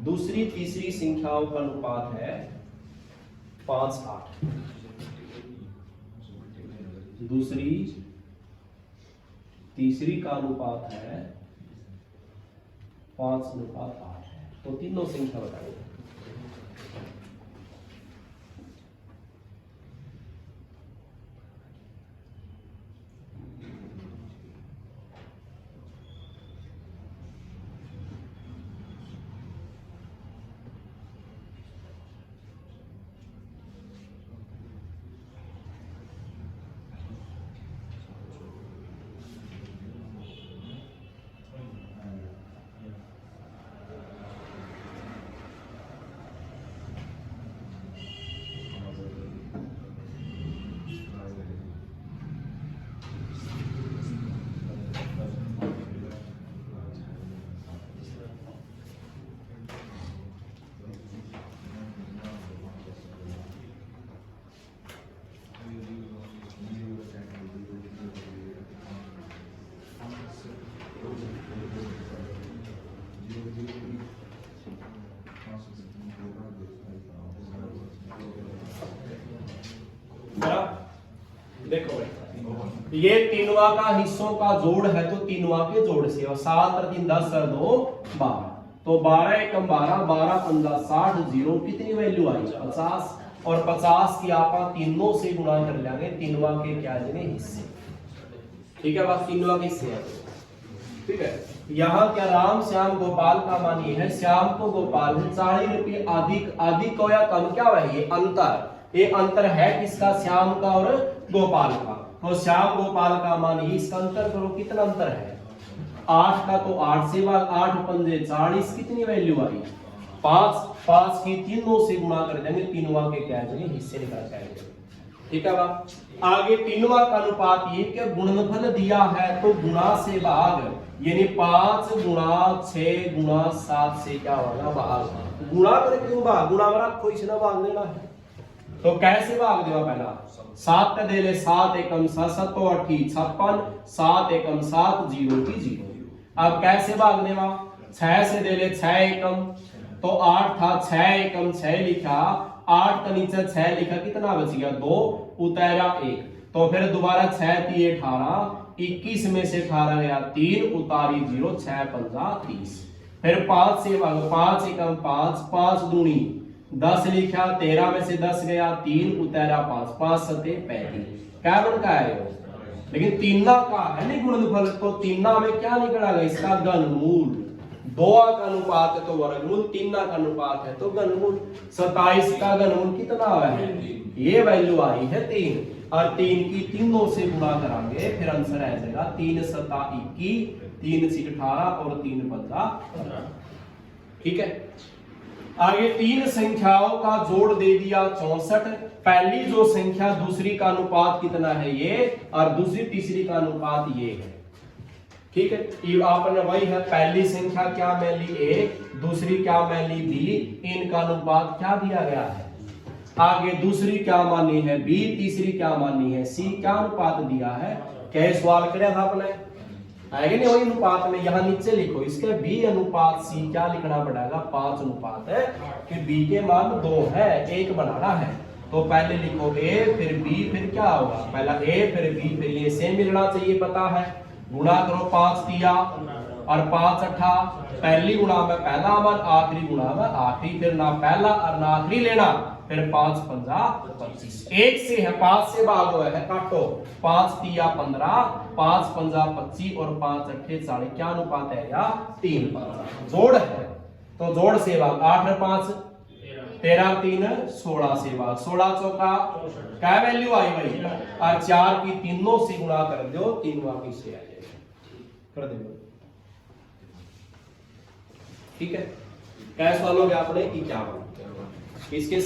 दूसरी तीसरी संख्याओं का अनुपात है 5:8। दूसरी तीसरी का अनुपात है 5:8 है। तो तीनों संख्या बताइए। देखो भाई, ये तीनवा का हिस्सों का जोड़ है तो तीनवा के जोड़ से, और 7 और 3 10 और 2 12, तो 12 एकम 12, 12 पंजा 60, जीरो कितनी वैल्यू आई 50, और 50 की आप तीनों से गुणा कर लेंगे, तीनवा के क्या देंगे हिस्से। ठीक है बात, तीनवा के हिस्से है। ठीक है, यहाँ क्या राम श्याम गोपाल का मान ये है, श्याम को गोपाल है 40 रुपये अधिक, अधिक को या कम क्या है ये अंतर, ये अंतर है किसका, श्याम का और गोपाल का। तो श्याम गोपाल का मान ये, इसका अंतर करो कितना अंतर है 8 का, तो 8 से भाग 8 पंजे 40, कितनी वैल्यू आई 5, 5 की तीनों से गुणा कर देंगे, तीनों के क्या देंगे हिस्से निकाल जाएंगे। ठीक है बात, आगे तीनों का अनुपात ये कि गुणनफल दिया है तो गुणा से भाग, यानी 5 गुणा 6 गुणा 7 से क्या होगा भाग, गुणा करके क्यों भाग, गुणा वाला कोई से ना भाग देना है। तो कैसे भाग देगा, पहला 7 का दे ले 7 एकम 7, 7 तो 8 56, 7 एकम 7, 0 की 0। अब कैसे भाग देगा, 6 से दे ले 6 एकम, तो 8 था 6 एकम 6 लिखा, 8 का नीचे 6 लिखा, कितना बच गया 2, उतारा 1, तो फिर दोबारा 6 थी 18, 21 में से 18 गया 3, उतारी 0, 6 पंजा 30, फिर 5 से भाग, 5 एकम 5, 5 दूनी 10 लिखा, 13 में से 10 गया 3, उतारा 5, 5 सते 35, क्या बन का है, लेकिन तीना का है नहीं गुणनफल, तो तीना में क्या निकलेगा इसका घनमूल, 2 का अनुपात है तो वर्गमूल, 3 का अनुपात है तो घनमूल। 27 का घनमूल कितना है, ये वैल्यू आई है 3, और 3 की तीनों से गुणा करांगे, फिर आंसर आ जाएगा 3 सता 21, 3 सी 18 और 3 पंजा 15। ठीक है। आगे तीन संख्याओं का जोड़ दे दिया 64। पहली जो संख्या दूसरी का अनुपात कितना है ये, और दूसरी तीसरी का अनुपात ये है। ठीक है, ये आपने वही है, पहली संख्या क्या मैं ली a, दूसरी क्या मैं ली b, इनका अनुपात क्या दिया गया है। आगे दूसरी क्या मानी है b, तीसरी क्या मानी है c, क्या अनुपात दिया है। क्या सवाल किया था आपने, आएगा नहीं वही अनुपात में, यहां नीचे लिखो इसके b अनुपात c, क्या लिखना पड़ेगा 5 अनुपात है, कि b के मान 2 है, 1 बनाना है। तो पहले लिखो a फिर b फिर क्या होगा, पहला a फिर b फिर ये सेम मिलना चाहिए, पता है। गुणा करो 5 तिया और 5 अठा, पहली गुणा में पहला मान, आखिरी गुणा में आखिरी, फिर ना पहला और ना आखिरी लेना, फिर 5 पंजा 25। 1 से है 5 से भाग हुआ है, काटो 5 तिया 15, 5 पंजा 25 और 5 अट्ठे 40, क्या अनुपात है या 3 पंजा। जोड़ है तो जोड़ से भाग, 8 और 5 13 3 16 से भाग, 16 चौका क्या वैल्यू आई भाई, और 4 की तीनों से गुणा कर दो, 3 वापस से आ जाएगा, कर दे। ठीक है, कैसे सॉल्व हो गया आपने कि क्या इसके